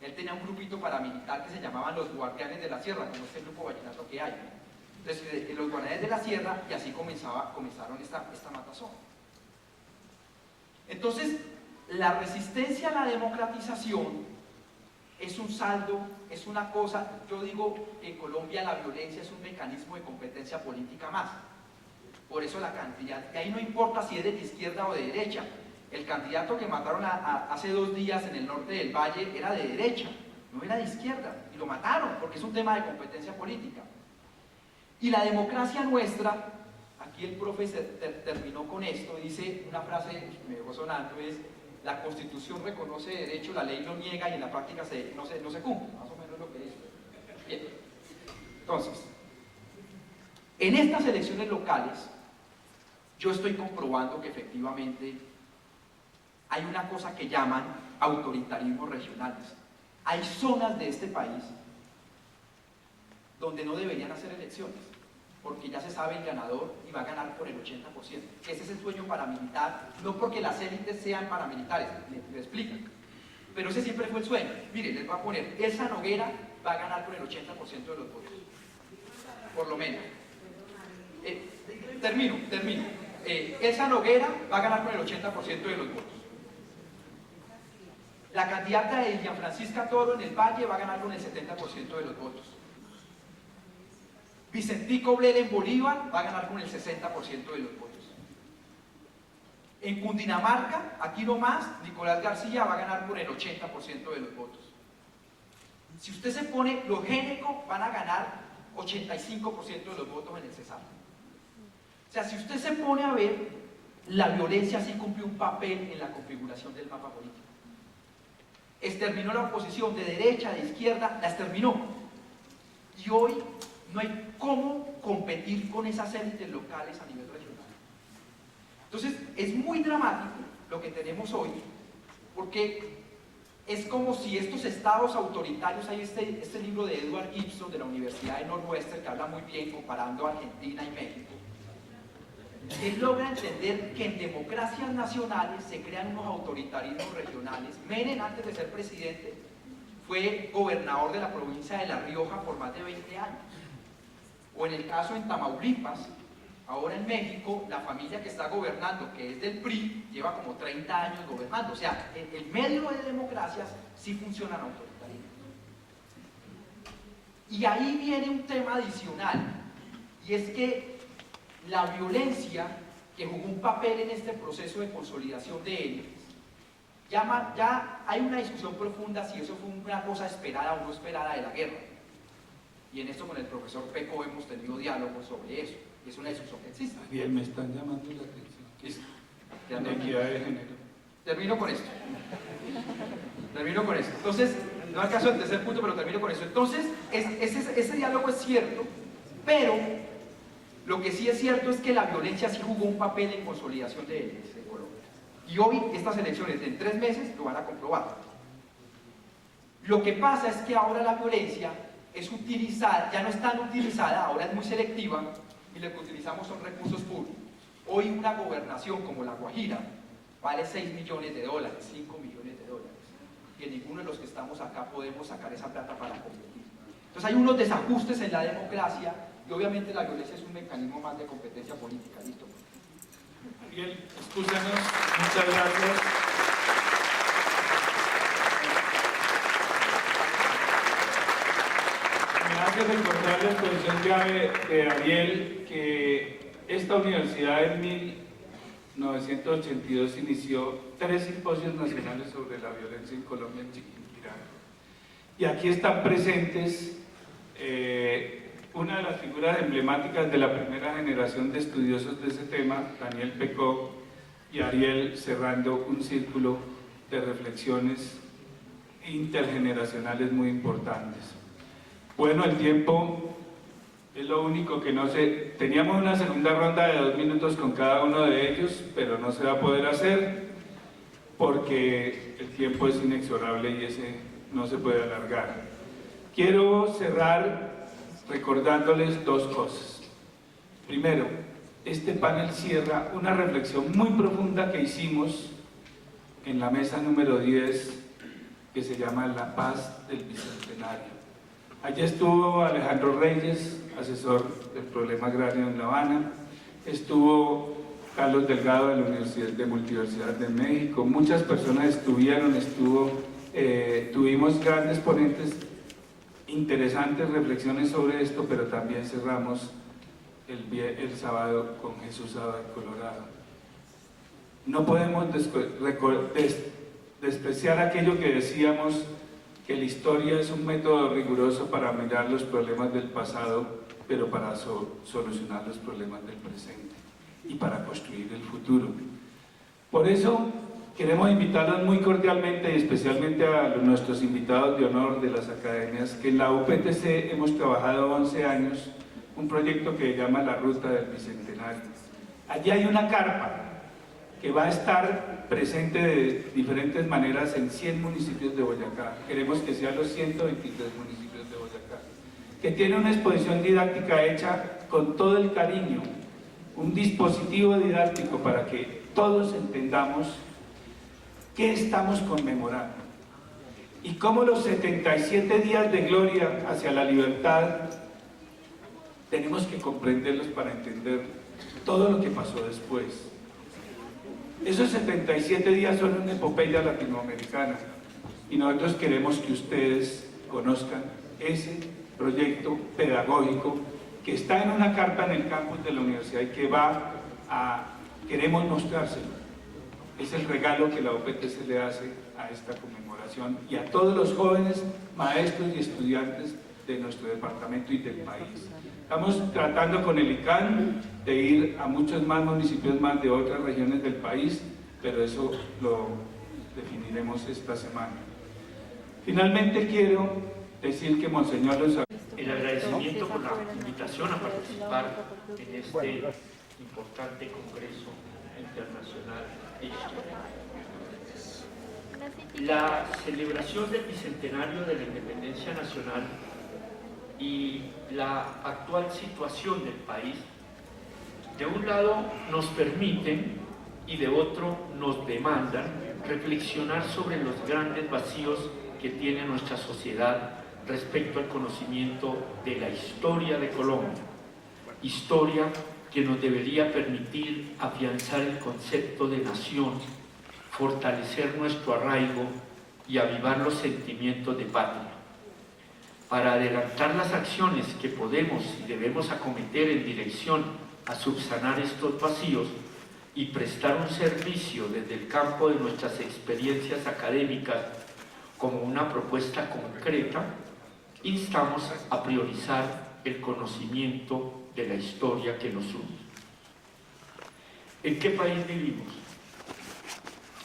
Él tenía un grupito paramilitar que se llamaban los Guardianes de la Sierra, como este grupo vallenato que hay. Entonces, los Guardianes de la Sierra, y así comenzaron esta matazón. Entonces, la resistencia a la democratización es un saldo, es una cosa. Yo digo que en Colombia la violencia es un mecanismo de competencia política más. Por eso la cantidad, y ahí no importa si es de izquierda o de derecha. El candidato que mataron hace 2 días en el norte del Valle era de derecha, no era de izquierda, y lo mataron porque es un tema de competencia política. Y la democracia nuestra, aquí el profe terminó con esto, dice una frase que me dejó sonando, es: la Constitución reconoce derecho, la ley lo niega y en la práctica no se cumple, más o menos lo que dice. Bien, entonces, en estas elecciones locales, yo estoy comprobando que efectivamente hay una cosa que llaman autoritarismos regionales. Hay zonas de este país donde no deberían hacer elecciones, porque ya se sabe el ganador y va a ganar por el 80%. Ese es el sueño paramilitar, no porque las élites sean paramilitares, me explican, pero ese siempre fue el sueño. Miren, les voy a poner, Elsa Noguera va a ganar por el 80% de los votos, por lo menos. Termino. Elsa Noguera va a ganar por el 80% de los votos. La candidata de Dilian Francisca Toro en el Valle va a ganar con el 70% de los votos. Vicentico Bler en Bolívar va a ganar con el 60% de los votos. En Cundinamarca, aquí nomás, Nicolás García va a ganar por el 80% de los votos. Si usted se pone, los génicos van a ganar 85% de los votos en el Cesar. O sea, si usted se pone a ver, la violencia sí cumplió un papel en la configuración del mapa político. Exterminó la oposición de derecha, de izquierda, la exterminó. Y hoy no hay cómo competir con esas élites locales a nivel regional. Entonces, es muy dramático lo que tenemos hoy, porque es como si estos estados autoritarios, hay este libro de Edward Gibson de la Universidad de Northwestern que habla muy bien comparando Argentina y México. Él logra entender que en democracias nacionales se crean unos autoritarismos regionales. Menem, antes de ser presidente, fue gobernador de la provincia de La Rioja por más de 20 años. O en el caso en Tamaulipas, ahora en México, la familia que está gobernando, que es del PRI, lleva como 30 años gobernando. O sea, en el medio de democracias sí funcionan autoritarismos. Y ahí viene un tema adicional, y es que la violencia que jugó un papel en este proceso de consolidación de élites, ya hay una discusión profunda si eso fue una cosa esperada o no esperada de la guerra. Y en esto con el profesor Peco hemos tenido diálogos sobre eso. Es una discusión que existe. Ariel, me están llamando la atención. Listo. La equidad de género. Termino con esto. Entonces, no alcanzo el tercer punto, pero termino con eso. Entonces, ese diálogo es cierto, pero lo que sí es cierto es que la violencia sí jugó un papel en consolidación de élites en Colombia. Y hoy estas elecciones en 3 meses lo van a comprobar. Lo que pasa es que ahora la violencia es utilizada, ya no es tan utilizada, ahora es muy selectiva, y lo que utilizamos son recursos públicos. Hoy una gobernación como La Guajira vale 6 millones de dólares, 5 millones de dólares, y ninguno de los que estamos acá podemos sacar esa plata para competir. Entonces hay unos desajustes en la democracia, y obviamente la violencia es un mecanismo más de competencia política. ¿Listo? Ariel, escúchanos, muchas gracias. Me hace recordar la exposición clave de Ariel que esta universidad en 1982 inició 3 simposios nacionales sobre la violencia en Colombia, en Chiquinquirá. Y aquí están presentes una de las figuras emblemáticas de la primera generación de estudiosos de ese tema, Daniel Pecó, y Ariel cerrando un círculo de reflexiones intergeneracionales muy importantes. Bueno, el tiempo es lo único que no sé. Teníamos una segunda ronda de 2 minutos con cada uno de ellos, pero no se va a poder hacer porque el tiempo es inexorable y ese no se puede alargar. Quiero cerrar recordándoles 2 cosas. Primero, este panel cierra una reflexión muy profunda que hicimos en la mesa número 10, que se llama La Paz del Bicentenario. Allí estuvo Alejandro Reyes, asesor del Problema Agrario en La Habana, estuvo Carlos Delgado de la Universidad de Multiversidad de México, muchas personas estuvieron, tuvimos grandes ponentes, interesantes reflexiones sobre esto, pero también cerramos el sábado con Jesús Abad Colorado. No podemos despreciar aquello que decíamos, que la historia es un método riguroso para mirar los problemas del pasado, pero para solucionar los problemas del presente y para construir el futuro. Por eso queremos invitarlos muy cordialmente y especialmente a nuestros invitados de honor de las academias, que en la UPTC hemos trabajado 11 años un proyecto que se llama La Ruta del Bicentenario. Allí hay una carpa que va a estar presente de diferentes maneras en 100 municipios de Boyacá. Queremos que sean los 123 municipios de Boyacá, que tiene una exposición didáctica hecha con todo el cariño, un dispositivo didáctico para que todos entendamos qué estamos conmemorando y cómo los 77 días de gloria hacia la libertad tenemos que comprenderlos para entender todo lo que pasó después. Esos 77 días son una epopeya latinoamericana y nosotros queremos que ustedes conozcan ese proyecto pedagógico que está en una carpa en el campus de la universidad y que queremos mostrárselo. Es el regalo que la UPTC le hace a esta conmemoración y a todos los jóvenes, maestros y estudiantes de nuestro departamento y del país. Estamos tratando con el ICANN de ir a muchos más municipios más de otras regiones del país, pero eso lo definiremos esta semana. Finalmente quiero decir que Monseñor los El agradecimiento por la invitación a participar en este importante Congreso Internacional de Historia. La celebración del bicentenario de la independencia nacional y la actual situación del país, de un lado nos permiten y de otro nos demandan reflexionar sobre los grandes vacíos que tiene nuestra sociedad respecto al conocimiento de la historia de Colombia, historia que nos debería permitir afianzar el concepto de nación, fortalecer nuestro arraigo y avivar los sentimientos de patria. Para adelantar las acciones que podemos y debemos acometer en dirección a subsanar estos vacíos y prestar un servicio desde el campo de nuestras experiencias académicas como una propuesta concreta, instamos a priorizar el conocimiento de la historia que nos une. ¿En qué país vivimos?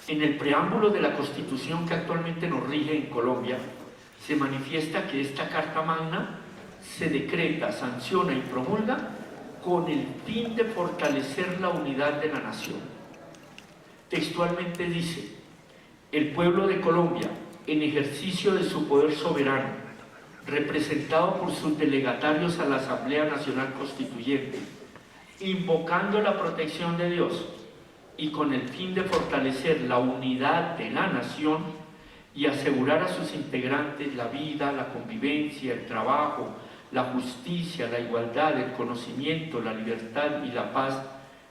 En el preámbulo de la Constitución que actualmente nos rige en Colombia, se manifiesta que esta Carta Magna se decreta, sanciona y promulga con el fin de fortalecer la unidad de la nación. Textualmente dice: el pueblo de Colombia, en ejercicio de su poder soberano, representado por sus delegatarios a la Asamblea Nacional Constituyente, invocando la protección de Dios y con el fin de fortalecer la unidad de la nación y asegurar a sus integrantes la vida, la convivencia, el trabajo, la justicia, la igualdad, el conocimiento, la libertad y la paz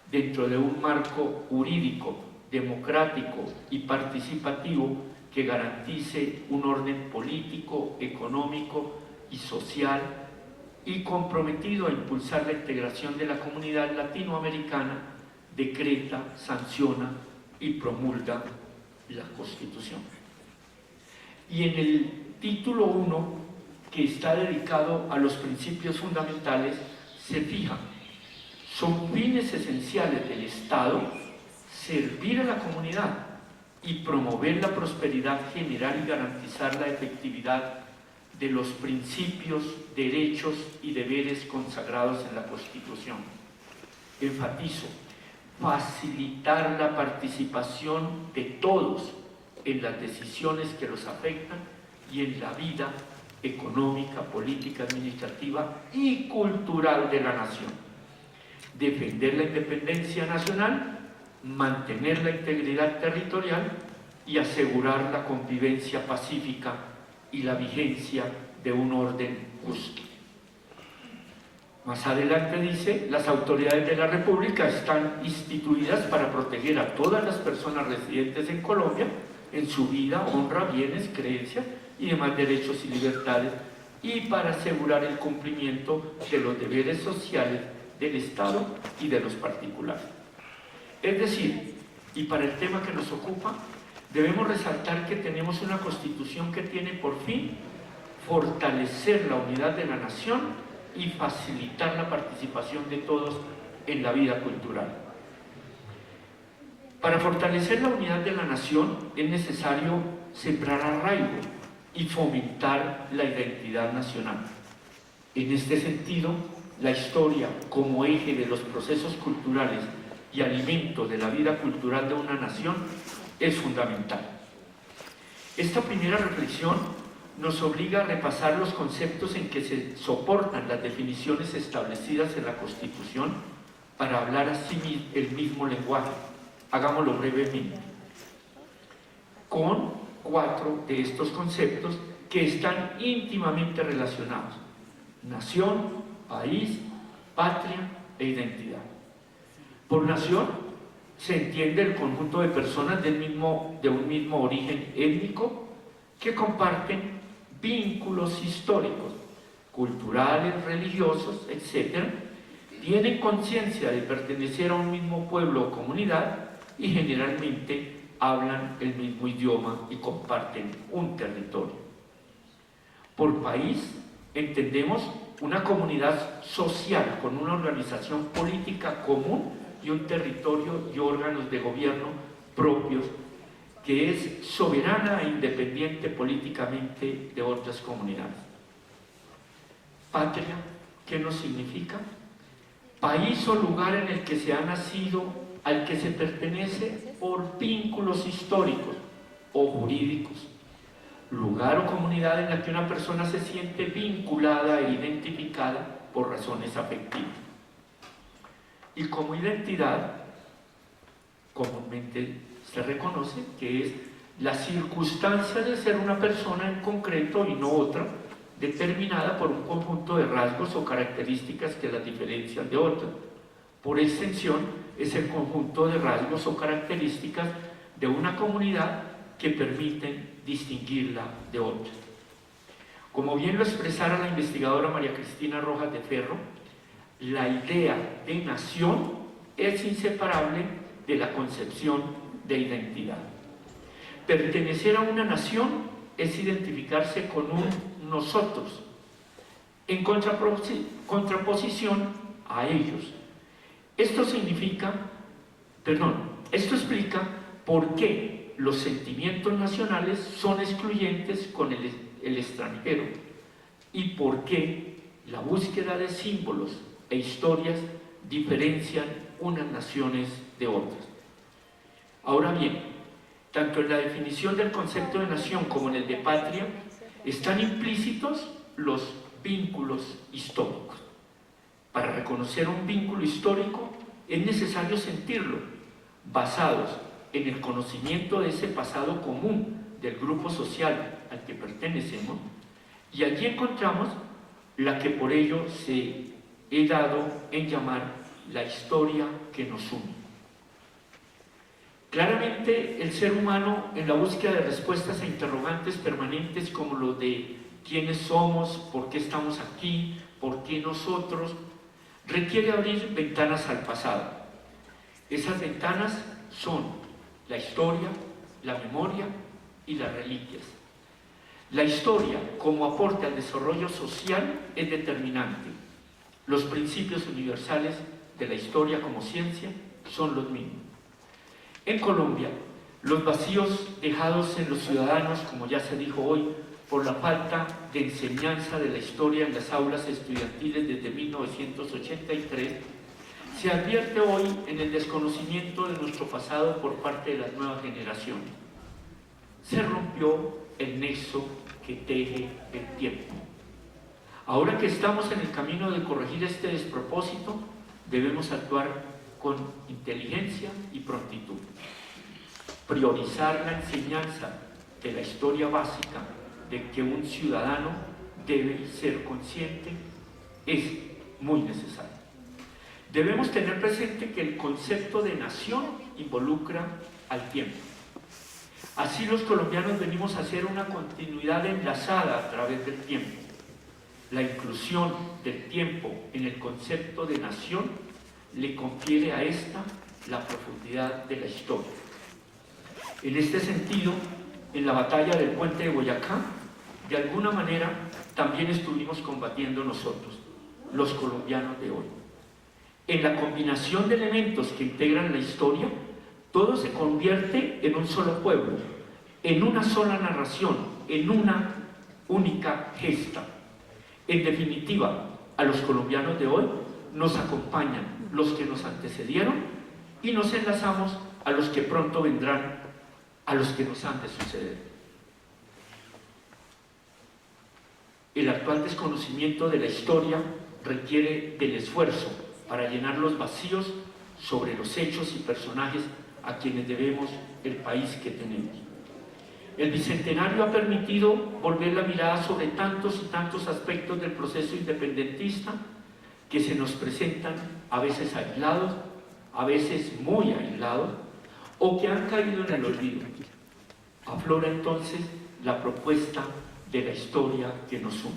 dentro de un marco jurídico, democrático y participativo que garantice un orden político, económico y social, y comprometido a impulsar la integración de la comunidad latinoamericana, decreta, sanciona y promulga la Constitución. Y en el título 1, que está dedicado a los principios fundamentales, se fija: son fines esenciales del Estado servir a la comunidad y promover la prosperidad general y garantizar la efectividad de los principios, derechos y deberes consagrados en la Constitución. Enfatizo: facilitar la participación de todos en las decisiones que los afectan y en la vida económica, política, administrativa y cultural de la nación. Defender la independencia nacional, mantener la integridad territorial y asegurar la convivencia pacífica y la vigencia de un orden justo. Más adelante dice: las autoridades de la República están instituidas para proteger a todas las personas residentes en Colombia en su vida, honra, bienes, creencias y demás derechos y libertades, y para asegurar el cumplimiento de los deberes sociales del Estado y de los particulares. Es decir, y para el tema que nos ocupa, debemos resaltar que tenemos una Constitución que tiene por fin fortalecer la unidad de la nación y facilitar la participación de todos en la vida cultural. Para fortalecer la unidad de la nación es necesario sembrar arraigo y fomentar la identidad nacional. En este sentido, la historia como eje de los procesos culturales y alimento de la vida cultural de una nación es fundamental. Esta primera reflexión nos obliga a repasar los conceptos en que se soportan las definiciones establecidas en la Constitución para hablar así el mismo lenguaje. Hagámoslo brevemente, con 4 de estos conceptos que están íntimamente relacionados: nación, país, patria e identidad. Por nación se entiende el conjunto de personas de un mismo origen étnico que comparten vínculos históricos, culturales, religiosos, etc., tienen conciencia de pertenecer a un mismo pueblo o comunidad y generalmente hablan el mismo idioma y comparten un territorio. Por país entendemos una comunidad social con una organización política común y un territorio y órganos de gobierno propios, que es soberana e independiente políticamente de otras comunidades. Patria, ¿qué nos significa? País o lugar en el que se ha nacido, al que se pertenece por vínculos históricos o jurídicos. Lugar o comunidad en la que una persona se siente vinculada e identificada por razones afectivas. Y como identidad, comúnmente se reconoce que es la circunstancia de ser una persona en concreto y no otra, determinada por un conjunto de rasgos o características que la diferencian de otra. Por extensión, es el conjunto de rasgos o características de una comunidad que permiten distinguirla de otra. Como bien lo expresara la investigadora María Cristina Rojas de Ferro, la idea de nación es inseparable de la concepción de identidad. Pertenecer a una nación es identificarse con un nosotros, en contraposición a ellos. Esto explica por qué los sentimientos nacionales son excluyentes con el extranjero y por qué la búsqueda de símbolos e historias diferencian unas naciones de otras. Ahora bien, tanto en la definición del concepto de nación como en el de patria, están implícitos los vínculos históricos. Para reconocer un vínculo histórico es necesario sentirlo, basados en el conocimiento de ese pasado común del grupo social al que pertenecemos, y allí encontramos la que por ello se he dado en llamar la historia que nos une. Claramente, el ser humano, en la búsqueda de respuestas a interrogantes permanentes como lo de quiénes somos, por qué estamos aquí, por qué nosotros, requiere abrir ventanas al pasado. Esas ventanas son la historia, la memoria y las reliquias. La historia, como aporte al desarrollo social, es determinante. Los principios universales de la historia como ciencia son los mismos. En Colombia, los vacíos dejados en los ciudadanos, como ya se dijo hoy, por la falta de enseñanza de la historia en las aulas estudiantiles desde 1983, se advierte hoy en el desconocimiento de nuestro pasado por parte de las nuevas generaciones. Se rompió el nexo que teje el tiempo. Ahora que estamos en el camino de corregir este despropósito, debemos actuar con inteligencia y prontitud. Priorizar la enseñanza de la historia básica de que un ciudadano debe ser consciente es muy necesario. Debemos tener presente que el concepto de nación involucra al tiempo. Así los colombianos venimos a hacer una continuidad enlazada a través del tiempo. La inclusión del tiempo en el concepto de nación le confiere a esta la profundidad de la historia. En este sentido, en la batalla del Puente de Boyacá, de alguna manera también estuvimos combatiendo nosotros, los colombianos de hoy. En la combinación de elementos que integran la historia, todo se convierte en un solo pueblo, en una sola narración, en una única gesta. En definitiva, a los colombianos de hoy nos acompañan los que nos antecedieron y nos enlazamos a los que pronto vendrán, a los que nos han de suceder. El actual desconocimiento de la historia requiere del esfuerzo para llenar los vacíos sobre los hechos y personajes a quienes debemos el país que tenemos. El Bicentenario ha permitido volver la mirada sobre tantos y tantos aspectos del proceso independentista que se nos presentan a veces aislados, a veces muy aislados, o que han caído en el olvido. Aflora entonces la propuesta de la historia que nos une.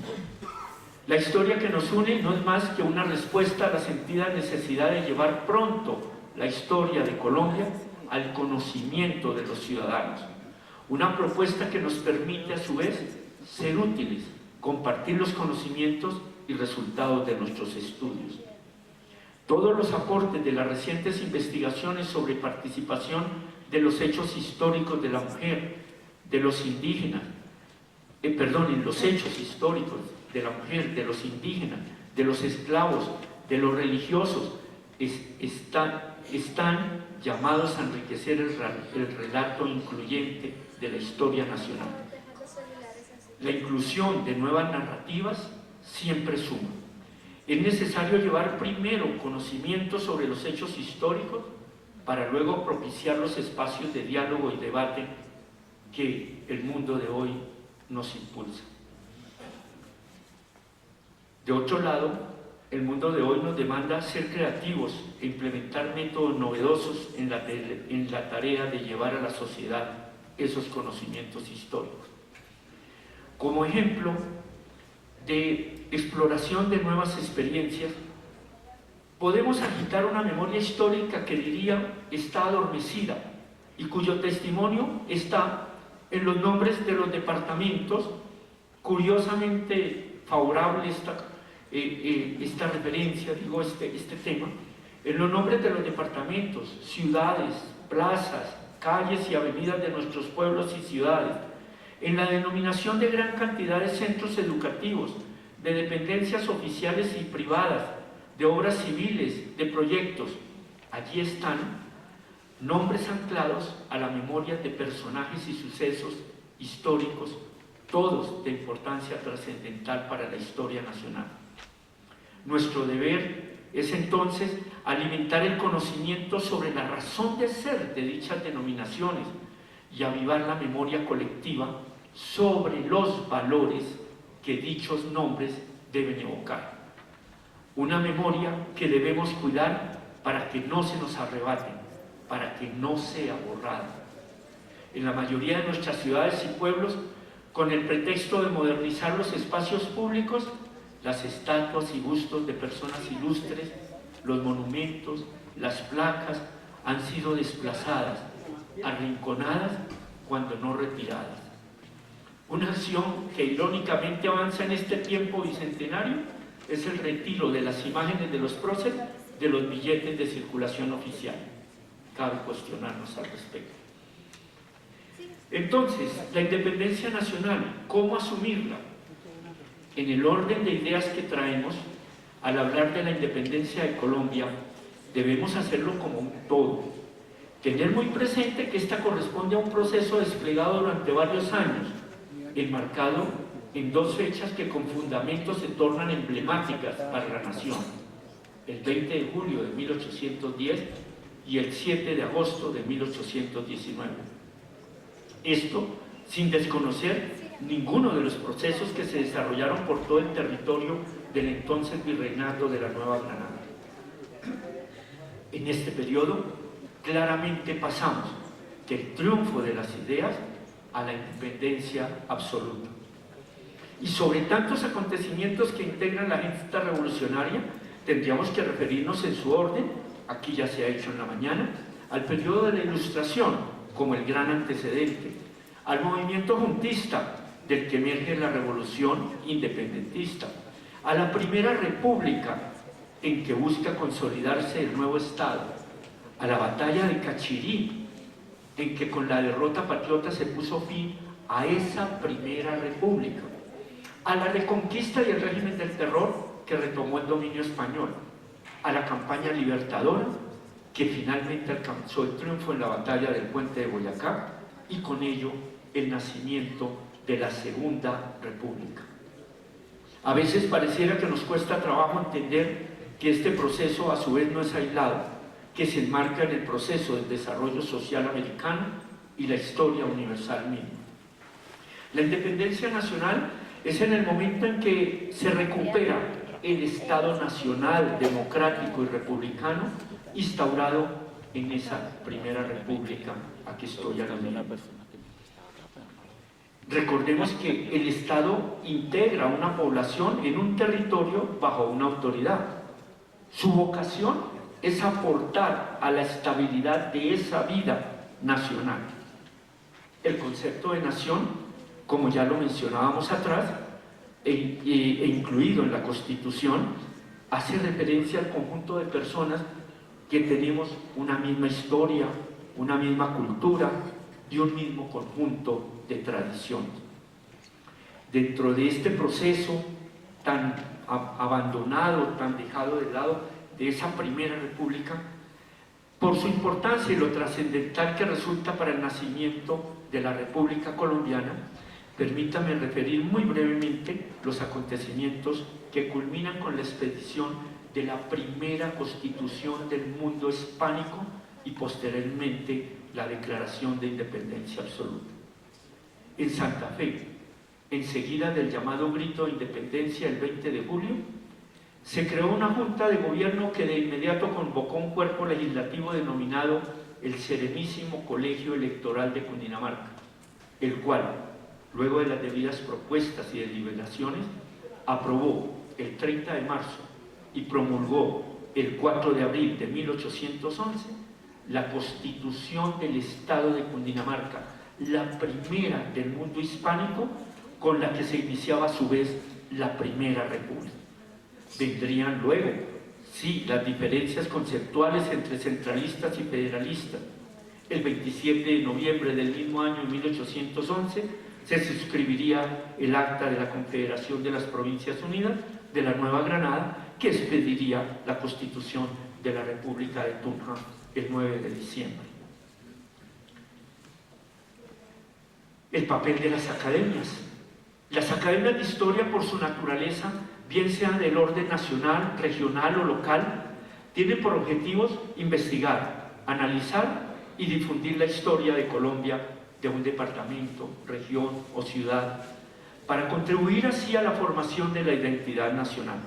La historia que nos une no es más que una respuesta a la sentida necesidad de llevar pronto la historia de Colombia al conocimiento de los ciudadanos. Una propuesta que nos permite a su vez ser útiles, compartir los conocimientos y resultados de nuestros estudios. Todos los aportes de las recientes investigaciones sobre participación de los hechos históricos de la mujer, de los indígenas, en los hechos históricos de la mujer, de los indígenas, de los esclavos, de los religiosos, están llamados a enriquecer el relato incluyente de la historia nacional. La inclusión de nuevas narrativas siempre suma. Es necesario llevar primero conocimiento sobre los hechos históricos para luego propiciar los espacios de diálogo y debate que el mundo de hoy nos impulsa. De otro lado, el mundo de hoy nos demanda ser creativos e implementar métodos novedosos en la tarea de llevar a la sociedad esos conocimientos históricos. Como ejemplo de exploración de nuevas experiencias, podemos agitar una memoria histórica que diría está adormecida y cuyo testimonio está en los nombres de los departamentos. Curiosamente favorable esta referencia, digo este tema, en los nombres de los departamentos, ciudades, plazas, calles y avenidas de nuestros pueblos y ciudades, en la denominación de gran cantidad de centros educativos, de dependencias oficiales y privadas, de obras civiles, de proyectos. Allí están nombres anclados a la memoria de personajes y sucesos históricos, todos de importancia trascendental para la historia nacional. Nuestro deber es entonces alimentar el conocimiento sobre la razón de ser de dichas denominaciones y avivar la memoria colectiva sobre los valores que dichos nombres deben evocar. Una memoria que debemos cuidar para que no se nos arrebaten, para que no sea borrada. En la mayoría de nuestras ciudades y pueblos, con el pretexto de modernizar los espacios públicos, las estatuas y bustos de personas ilustres, los monumentos, las placas han sido desplazadas, arrinconadas, cuando no retiradas. Una acción que irónicamente avanza en este tiempo bicentenario es el retiro de las imágenes de los próceres de los billetes de circulación oficial. Cabe cuestionarnos al respecto. Entonces, la independencia nacional, ¿cómo asumirla? En el orden de ideas que traemos, al hablar de la independencia de Colombia, debemos hacerlo como un todo. Tener muy presente que esta corresponde a un proceso desplegado durante varios años, enmarcado en dos fechas que con fundamento se tornan emblemáticas para la nación: el 20 de julio de 1810 y el 7 de agosto de 1819. Esto sin desconocer ninguno de los procesos que se desarrollaron por todo el territorio del entonces virreinato de la Nueva Granada. En este periodo, claramente pasamos del triunfo de las ideas a la independencia absoluta. Y sobre tantos acontecimientos que integran la gesta revolucionaria, tendríamos que referirnos en su orden, aquí ya se ha hecho en la mañana, al periodo de la Ilustración como el gran antecedente, al movimiento juntista del que emerge la revolución independentista, a la Primera República en que busca consolidarse el nuevo Estado, a la batalla de Cachirí, en que con la derrota patriota se puso fin a esa Primera República, a la reconquista y el régimen del terror que retomó el dominio español, a la campaña libertadora que finalmente alcanzó el triunfo en la batalla del Puente de Boyacá y con ello el nacimiento de la Segunda República. A veces pareciera que nos cuesta trabajo entender que este proceso a su vez no es aislado, que se enmarca en el proceso del desarrollo social americano y la historia universal misma. La independencia nacional es en el momento en que se recupera el Estado nacional, democrático y republicano instaurado en esa Primera República a que estoy aludiendo. Recordemos que el Estado integra una población en un territorio bajo una autoridad. Su vocación es aportar a la estabilidad de esa vida nacional. El concepto de nación, como ya lo mencionábamos atrás, e incluido en la Constitución, hace referencia al conjunto de personas que tenemos una misma historia, una misma cultura y un mismo conjunto de tradiciones. Dentro de este proceso tan abandonado, tan dejado de lado de esa primera república, por su importancia y lo trascendental que resulta para el nacimiento de la República Colombiana. Permítame referir muy brevemente los acontecimientos que culminan con la expedición de la primera constitución del mundo hispánico y posteriormente la declaración de independencia absoluta. En Santa Fe, enseguida del llamado grito de independencia el 20 de julio, se creó una junta de gobierno que de inmediato convocó un cuerpo legislativo denominado el Serenísimo Colegio Electoral de Cundinamarca, el cual, luego de las debidas propuestas y deliberaciones, aprobó el 30 de marzo y promulgó el 4 de abril de 1811 la Constitución del Estado de Cundinamarca, la primera del mundo hispánico, con la que se iniciaba a su vez la Primera República. Vendrían luego, sí, las diferencias conceptuales entre centralistas y federalistas. El 27 de noviembre del mismo año, en 1811, se suscribiría el Acta de la Confederación de las Provincias Unidas de la Nueva Granada, que expediría la Constitución de la República de Tunja el 9 de diciembre. El papel de las academias. Las academias de historia, por su naturaleza, bien sean del orden nacional, regional o local, tienen por objetivos investigar, analizar y difundir la historia de Colombia, de un departamento, región o ciudad, para contribuir así a la formación de la identidad nacional.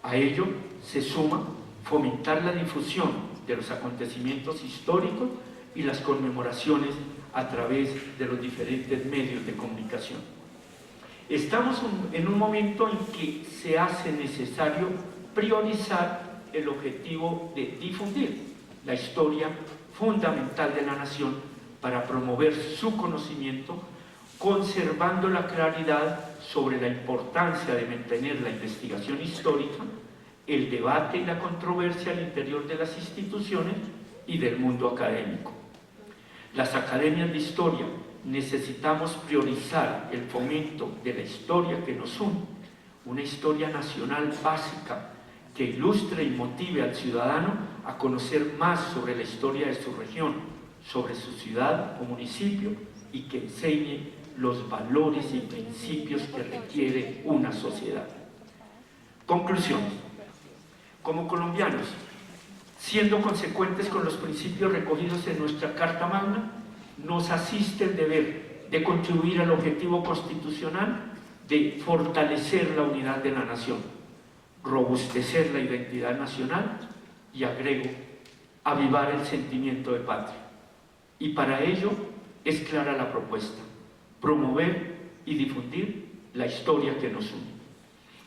A ello se suma fomentar la difusión de los acontecimientos históricos y las conmemoraciones a través de los diferentes medios de comunicación. Estamos en un momento en que se hace necesario priorizar el objetivo de difundir la historia fundamental de la nación para promover su conocimiento, conservando la claridad sobre la importancia de mantener la investigación histórica, el debate y la controversia al interior de las instituciones y del mundo académico. Las academias de historia necesitamos priorizar el fomento de la historia que nos une, una historia nacional básica que ilustre y motive al ciudadano a conocer más sobre la historia de su región, sobre su ciudad o municipio, y que enseñe los valores y principios que requiere una sociedad. Conclusión. Como colombianos, siendo consecuentes con los principios recogidos en nuestra Carta Magna, nos asiste el deber de contribuir al objetivo constitucional de fortalecer la unidad de la nación, robustecer la identidad nacional y, agrego, avivar el sentimiento de patria. Y para ello es clara la propuesta: promover y difundir la historia que nos une.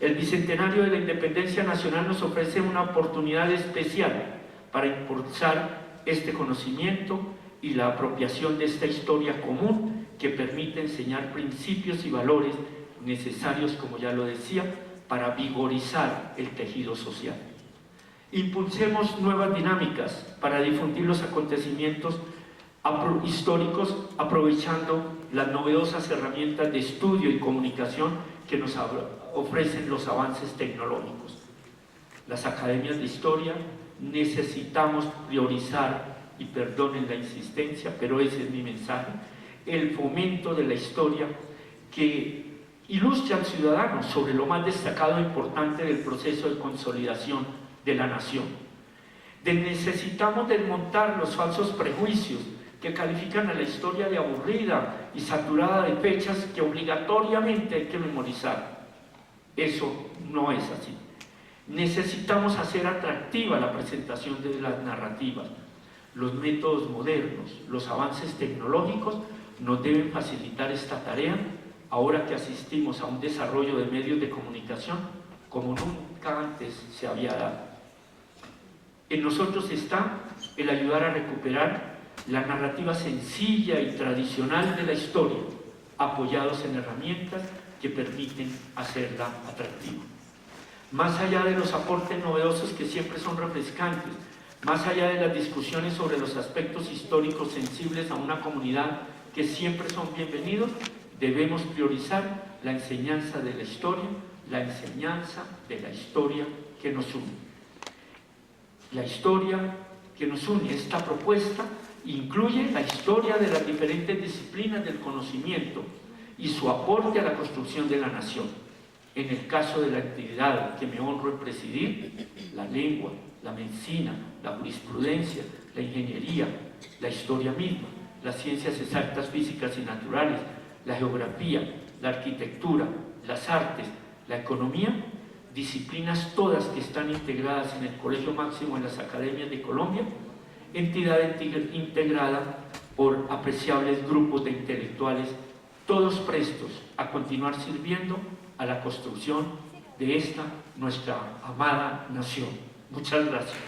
El Bicentenario de la Independencia Nacional nos ofrece una oportunidad especial para impulsar este conocimiento y la apropiación de esta historia común que permite enseñar principios y valores necesarios, como ya lo decía, para vigorizar el tejido social. Impulsemos nuevas dinámicas para difundir los acontecimientos históricos, aprovechando las novedosas herramientas de estudio y comunicación que nos ofrecen los avances tecnológicos. Las academias de historia necesitamos priorizar, y perdonen la insistencia, pero ese es mi mensaje, el fomento de la historia que ilustre al ciudadano sobre lo más destacado e importante del proceso de consolidación de la nación. Necesitamos desmontar los falsos prejuicios que califican a la historia de aburrida y saturada de fechas que obligatoriamente hay que memorizar. Eso no es así. Necesitamos hacer atractiva la presentación de las narrativas. Los métodos modernos, los avances tecnológicos nos deben facilitar esta tarea ahora que asistimos a un desarrollo de medios de comunicación como nunca antes se había dado. En nosotros está el ayudar a recuperar la narrativa sencilla y tradicional de la historia, apoyados en herramientas que permiten hacerla atractiva. Más allá de los aportes novedosos que siempre son refrescantes, más allá de las discusiones sobre los aspectos históricos sensibles a una comunidad que siempre son bienvenidos, debemos priorizar la enseñanza de la historia la enseñanza de la historia que nos une. La historia que nos une, esta propuesta incluye la historia de las diferentes disciplinas del conocimiento y su aporte a la construcción de la nación. En el caso de la actividad que me honro en presidir, la lengua, la medicina, la jurisprudencia, la ingeniería, la historia misma, las ciencias exactas, físicas y naturales, la geografía, la arquitectura, las artes, la economía, disciplinas todas que están integradas en el Colegio Máximo en las Academias de Colombia, entidad integrada por apreciables grupos de intelectuales, todos prestos a continuar sirviendo a la construcción de esta nuestra amada nación. Muchas gracias.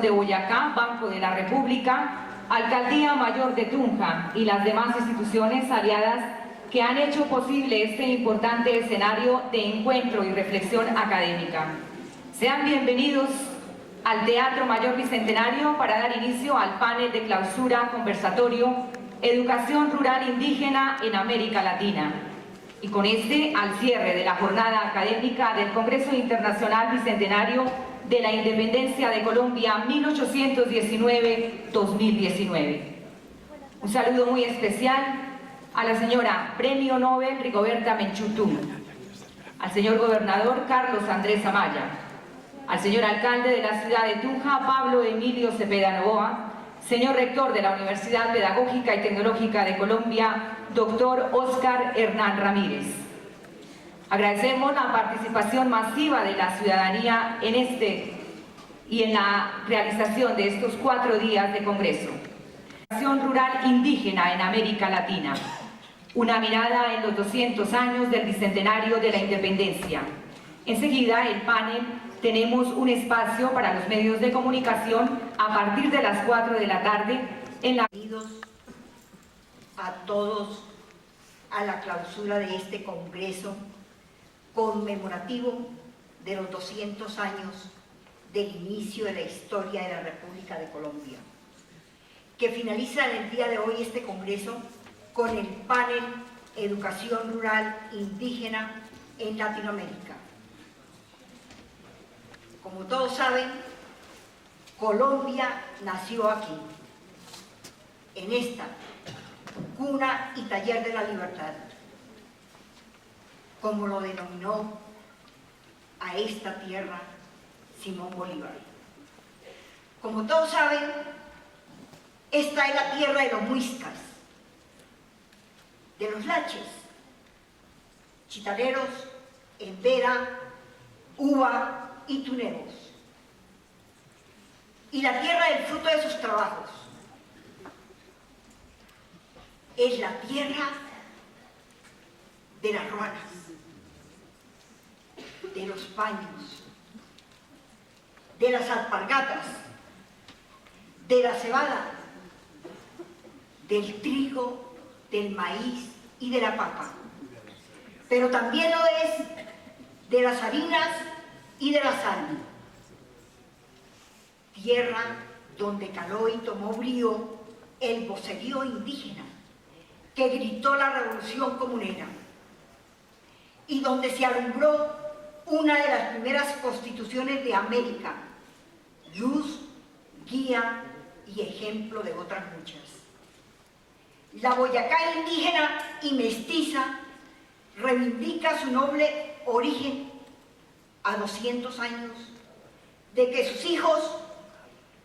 De Boyacá, Banco de la República, Alcaldía Mayor de Tunja y las demás instituciones aliadas que han hecho posible este importante escenario de encuentro y reflexión académica. Sean bienvenidos al Teatro Mayor Bicentenario para dar inicio al panel de clausura conversatorio Educación Rural Indígena en América Latina, y con este al cierre de la jornada académica del Congreso Internacional Bicentenario de la Independencia de Colombia 1819-2019. Un saludo muy especial a la señora Premio Nobel Rigoberta Menchú, al señor gobernador Carlos Andrés Amaya, al señor alcalde de la ciudad de Tunja, Pablo Emilio Cepeda Novoa, señor rector de la Universidad Pedagógica y Tecnológica de Colombia, doctor Óscar Hernán Ramírez. Agradecemos la participación masiva de la ciudadanía en este y en la realización de estos 4 días de congreso. Educación rural indígena en América Latina. Una mirada en los 200 años del bicentenario de la independencia. Enseguida, el panel, tenemos un espacio para los medios de comunicación a partir de las 4 de la tarde en la... A todos a la clausura de este congreso conmemorativo de los 200 años del inicio de la historia de la República de Colombia, que finaliza en el día de hoy este congreso con el panel Educación Rural Indígena en Latinoamérica. Como todos saben, Colombia nació aquí, en esta cuna y taller de la libertad, como lo denominó a esta tierra Simón Bolívar. Como todos saben, esta es la tierra de los muiscas, de los laches, chitaleros, embera, uva y tuneros, y la tierra del fruto de sus trabajos. Es la tierra de las ruanas, de los paños, de las alpargatas, de la cebada, del trigo, del maíz y de la papa. Pero también lo es de las harinas y de la sal. Tierra donde caló y tomó brío el vocerío indígena que gritó la revolución comunera, y donde se alumbró una de las primeras constituciones de América, luz, guía y ejemplo de otras muchas. La Boyacá indígena y mestiza reivindica su noble origen a 200 años de que sus hijos,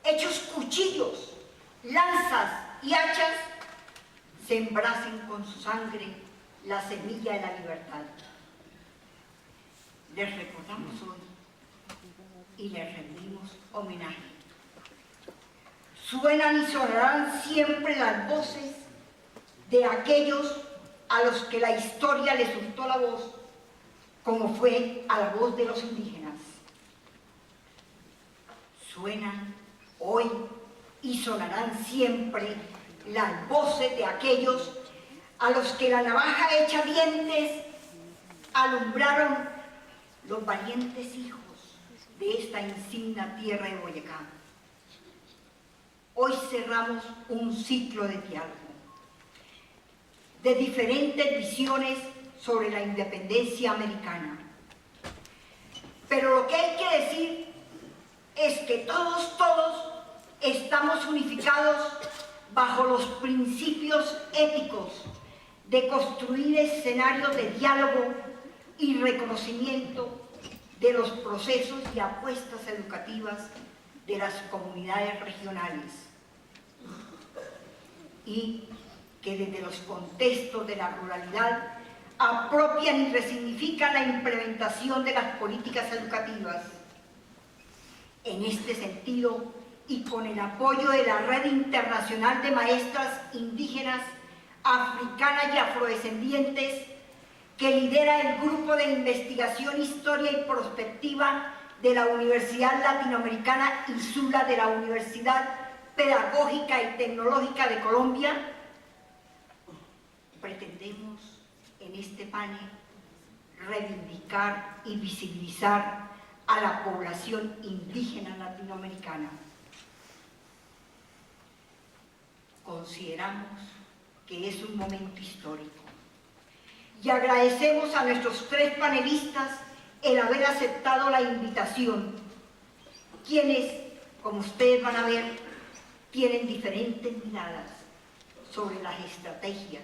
hechos cuchillos, lanzas y hachas, sembrasen con su sangre la semilla de la libertad. Les recordamos hoy y les rendimos homenaje. Suenan y sonarán siempre las voces de aquellos a los que la historia les soltó la voz, como fue a la voz de los indígenas. Suenan hoy y sonarán siempre las voces de aquellos a los que la navaja hecha dientes alumbraron los valientes hijos de esta insignia tierra de Boyacá. hoy cerramos un ciclo de diálogo, de diferentes visiones sobre la independencia americana. Pero lo que hay que decir es que todos estamos unificados bajo los principios éticos de construir escenarios de diálogo y reconocimiento de los procesos y apuestas educativas de las comunidades regionales, y que desde los contextos de la ruralidad apropian y resignifican la implementación de las políticas educativas. En este sentido, y con el apoyo de la Red Internacional de Maestras Indígenas, Africanas y Afrodescendientes, que lidera el Grupo de Investigación, Historia y Prospectiva de la Universidad Latinoamericana ISULA de la Universidad Pedagógica y Tecnológica de Colombia, pretendemos en este panel reivindicar y visibilizar a la población indígena latinoamericana. Consideramos que es un momento histórico y agradecemos a nuestros tres panelistas el haber aceptado la invitación, quienes, como ustedes van a ver, tienen diferentes miradas sobre las estrategias,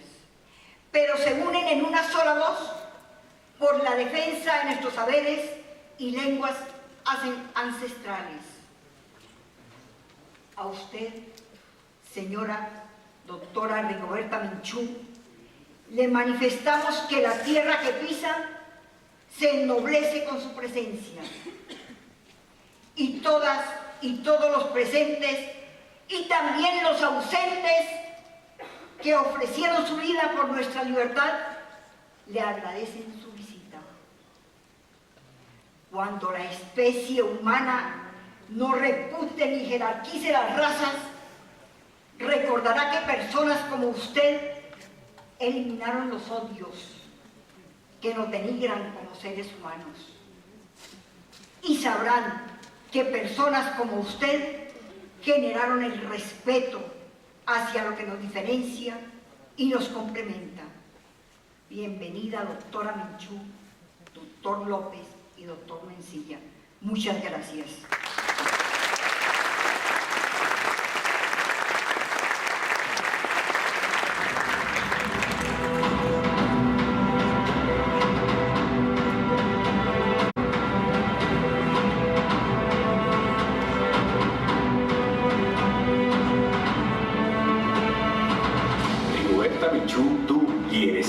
pero se unen en una sola voz por la defensa de nuestros saberes y lenguas ancestrales. A usted, señora doctora Rigoberta Menchú, le manifestamos que la tierra que pisa se ennoblece con su presencia, y todas y todos los presentes y también los ausentes que ofrecieron su vida por nuestra libertad le agradecen su visita. Cuando la especie humana no repute ni jerarquice las razas, recordará que personas como usted eliminaron los odios que nos denigran como seres humanos. Y sabrán que personas como usted generaron el respeto hacia lo que nos diferencia y nos complementa. Bienvenida, doctora Menchú, doctor López y doctor Mencilla. Muchas gracias.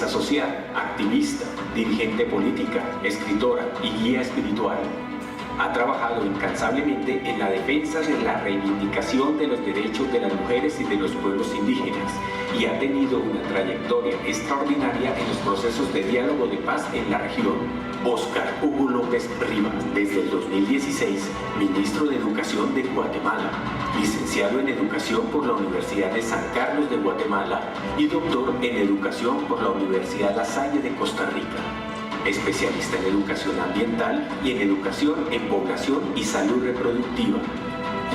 Social, activista, dirigente política, escritora y guía espiritual. Ha trabajado incansablemente en la defensa de la reivindicación de los derechos de las mujeres y de los pueblos indígenas y ha tenido una trayectoria extraordinaria en los procesos de diálogo de paz en la región. Óscar Hugo López Rivas, desde el 2016, ministro de Educación de Guatemala, licenciado en Educación por la Universidad de San Carlos de Guatemala y doctor en Educación por la Universidad La Salle de Costa Rica. Especialista en Educación Ambiental y en Educación en Población y Salud Reproductiva.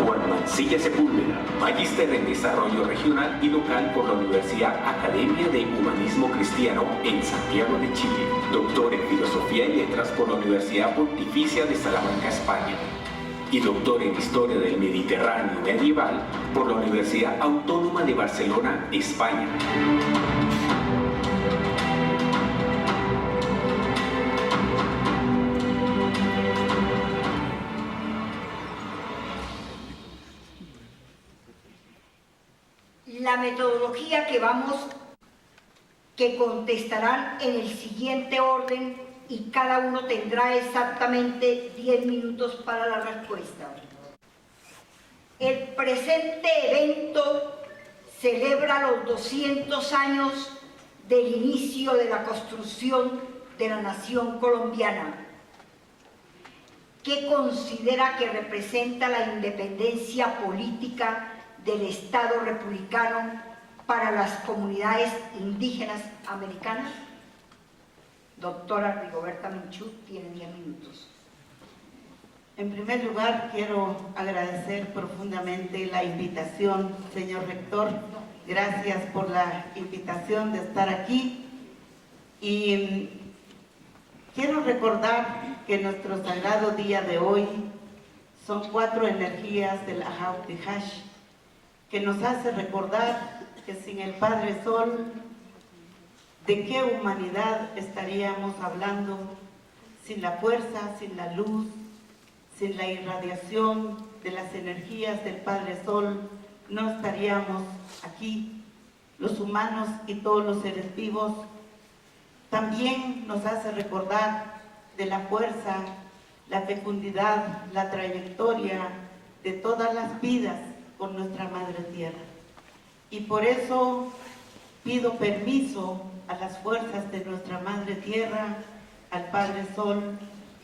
Juan Mancilla Sepúlveda, magíster en Desarrollo Regional y Local por la Universidad Academia de Humanismo Cristiano en Santiago de Chile. Doctor en Filosofía y Letras por la Universidad Pontificia de Salamanca, España. Y doctor en Historia del Mediterráneo Medieval por la Universidad Autónoma de Barcelona, España. La metodología que contestarán en el siguiente orden, y cada uno tendrá exactamente 10 minutos para la respuesta. El presente evento celebra los 200 años del inicio de la construcción de la nación colombiana, que considera que representa la independencia política del Estado republicano para las comunidades indígenas americanas. Doctora Rigoberta Menchú tiene 10 minutos. En primer lugar, quiero agradecer profundamente la invitación, señor rector. Gracias por la invitación de estar aquí. Y quiero recordar que nuestro sagrado día de hoy son 4 energías del Ahau-Tihash, que nos hace recordar que sin el Padre Sol, ¿de qué humanidad estaríamos hablando? Sin la fuerza, sin la luz, sin la irradiación de las energías del Padre Sol, no estaríamos aquí, los humanos y todos los seres vivos. También nos hace recordar de la fuerza, la fecundidad, la trayectoria de todas las vidas con nuestra Madre Tierra. Y por eso pido permiso a las fuerzas de nuestra Madre Tierra, al Padre Sol,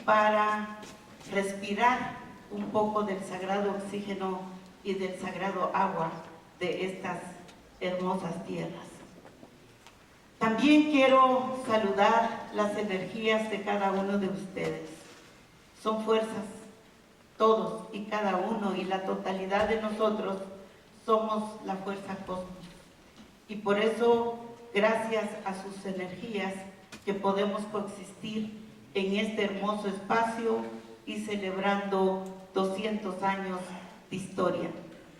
para respirar un poco del sagrado oxígeno y del sagrado agua de estas hermosas tierras. También quiero saludar las energías de cada uno de ustedes. Son fuerzas, todos y cada uno, y la totalidad de nosotros somos la fuerza cósmica. Y por eso, gracias a sus energías, que podemos coexistir en este hermoso espacio y celebrando 200 años de historia.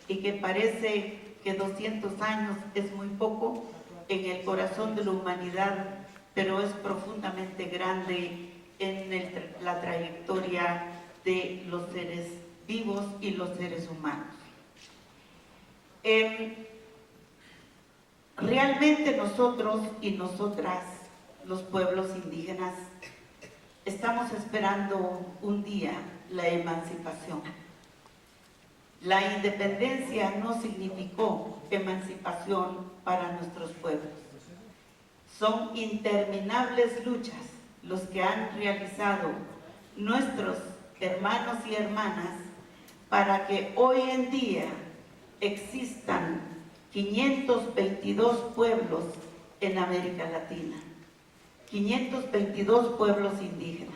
Y que parece que 200 años es muy poco en el corazón de la humanidad, pero es profundamente grande en la trayectoria de los seres vivos y los seres humanos. Realmente nosotros y nosotras, los pueblos indígenas, estamos esperando un día la emancipación. La independencia no significó emancipación para nuestros pueblos. Son interminables luchas los que han realizado nuestros hermanos y hermanas para que hoy en día existan 522 pueblos en América Latina, 522 pueblos indígenas.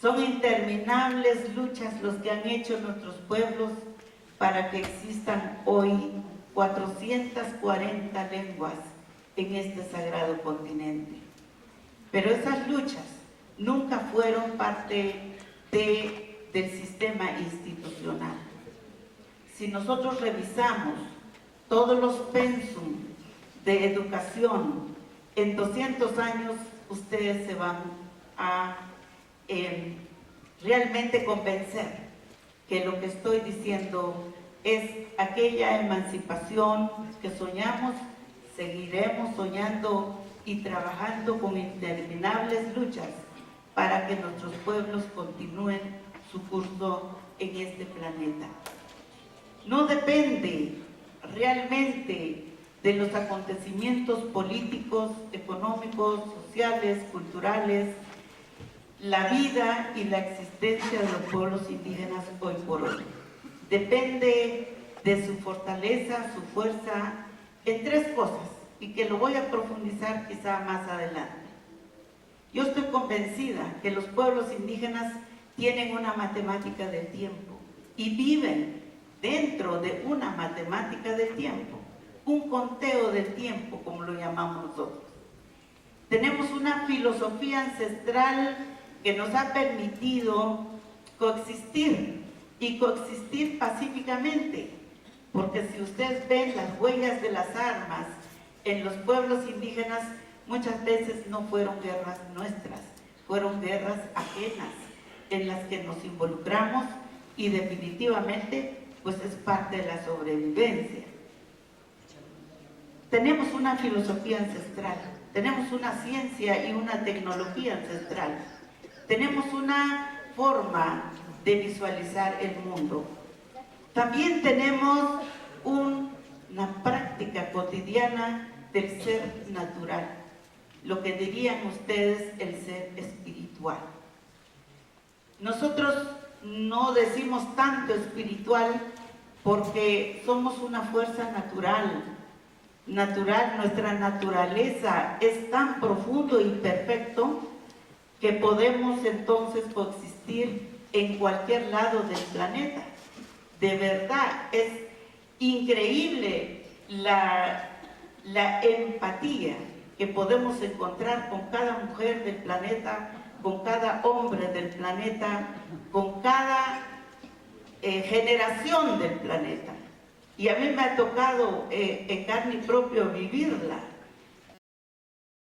Son interminables luchas los que han hecho nuestros pueblos para que existan hoy 440 lenguas en este sagrado continente. Pero esas luchas nunca fueron parte del sistema institucional. Si nosotros revisamos todos los pensum de educación, en 200 años ustedes se van a realmente convencer que lo que estoy diciendo es aquella emancipación que soñamos, seguiremos soñando y trabajando con interminables luchas para que nuestros pueblos continúen su curso en este planeta. No depende realmente de los acontecimientos políticos, económicos, sociales, culturales, la vida y la existencia de los pueblos indígenas hoy por hoy. Depende de su fortaleza, su fuerza, en 3 cosas, y que lo voy a profundizar quizá más adelante. Yo estoy convencida que los pueblos indígenas tienen una matemática del tiempo y viven dentro de una matemática del tiempo, un conteo del tiempo, como lo llamamos nosotros. Tenemos una filosofía ancestral que nos ha permitido coexistir y coexistir pacíficamente, porque si ustedes ven las huellas de las armas en los pueblos indígenas, muchas veces no fueron guerras nuestras, fueron guerras ajenas en las que nos involucramos y definitivamente pues es parte de la sobrevivencia. Tenemos una filosofía ancestral, tenemos una ciencia y una tecnología ancestral, tenemos una forma de visualizar el mundo. También tenemos una práctica cotidiana del ser natural, lo que dirían ustedes el ser espiritual. Nosotros no decimos tanto espiritual porque somos una fuerza natural, nuestra naturaleza es tan profundo y perfecto que podemos entonces coexistir en cualquier lado del planeta. De verdad, es increíble la empatía que podemos encontrar con cada mujer del planeta, con cada hombre del planeta, con cada generación del planeta. Y a mí me ha tocado en carne propia vivirla.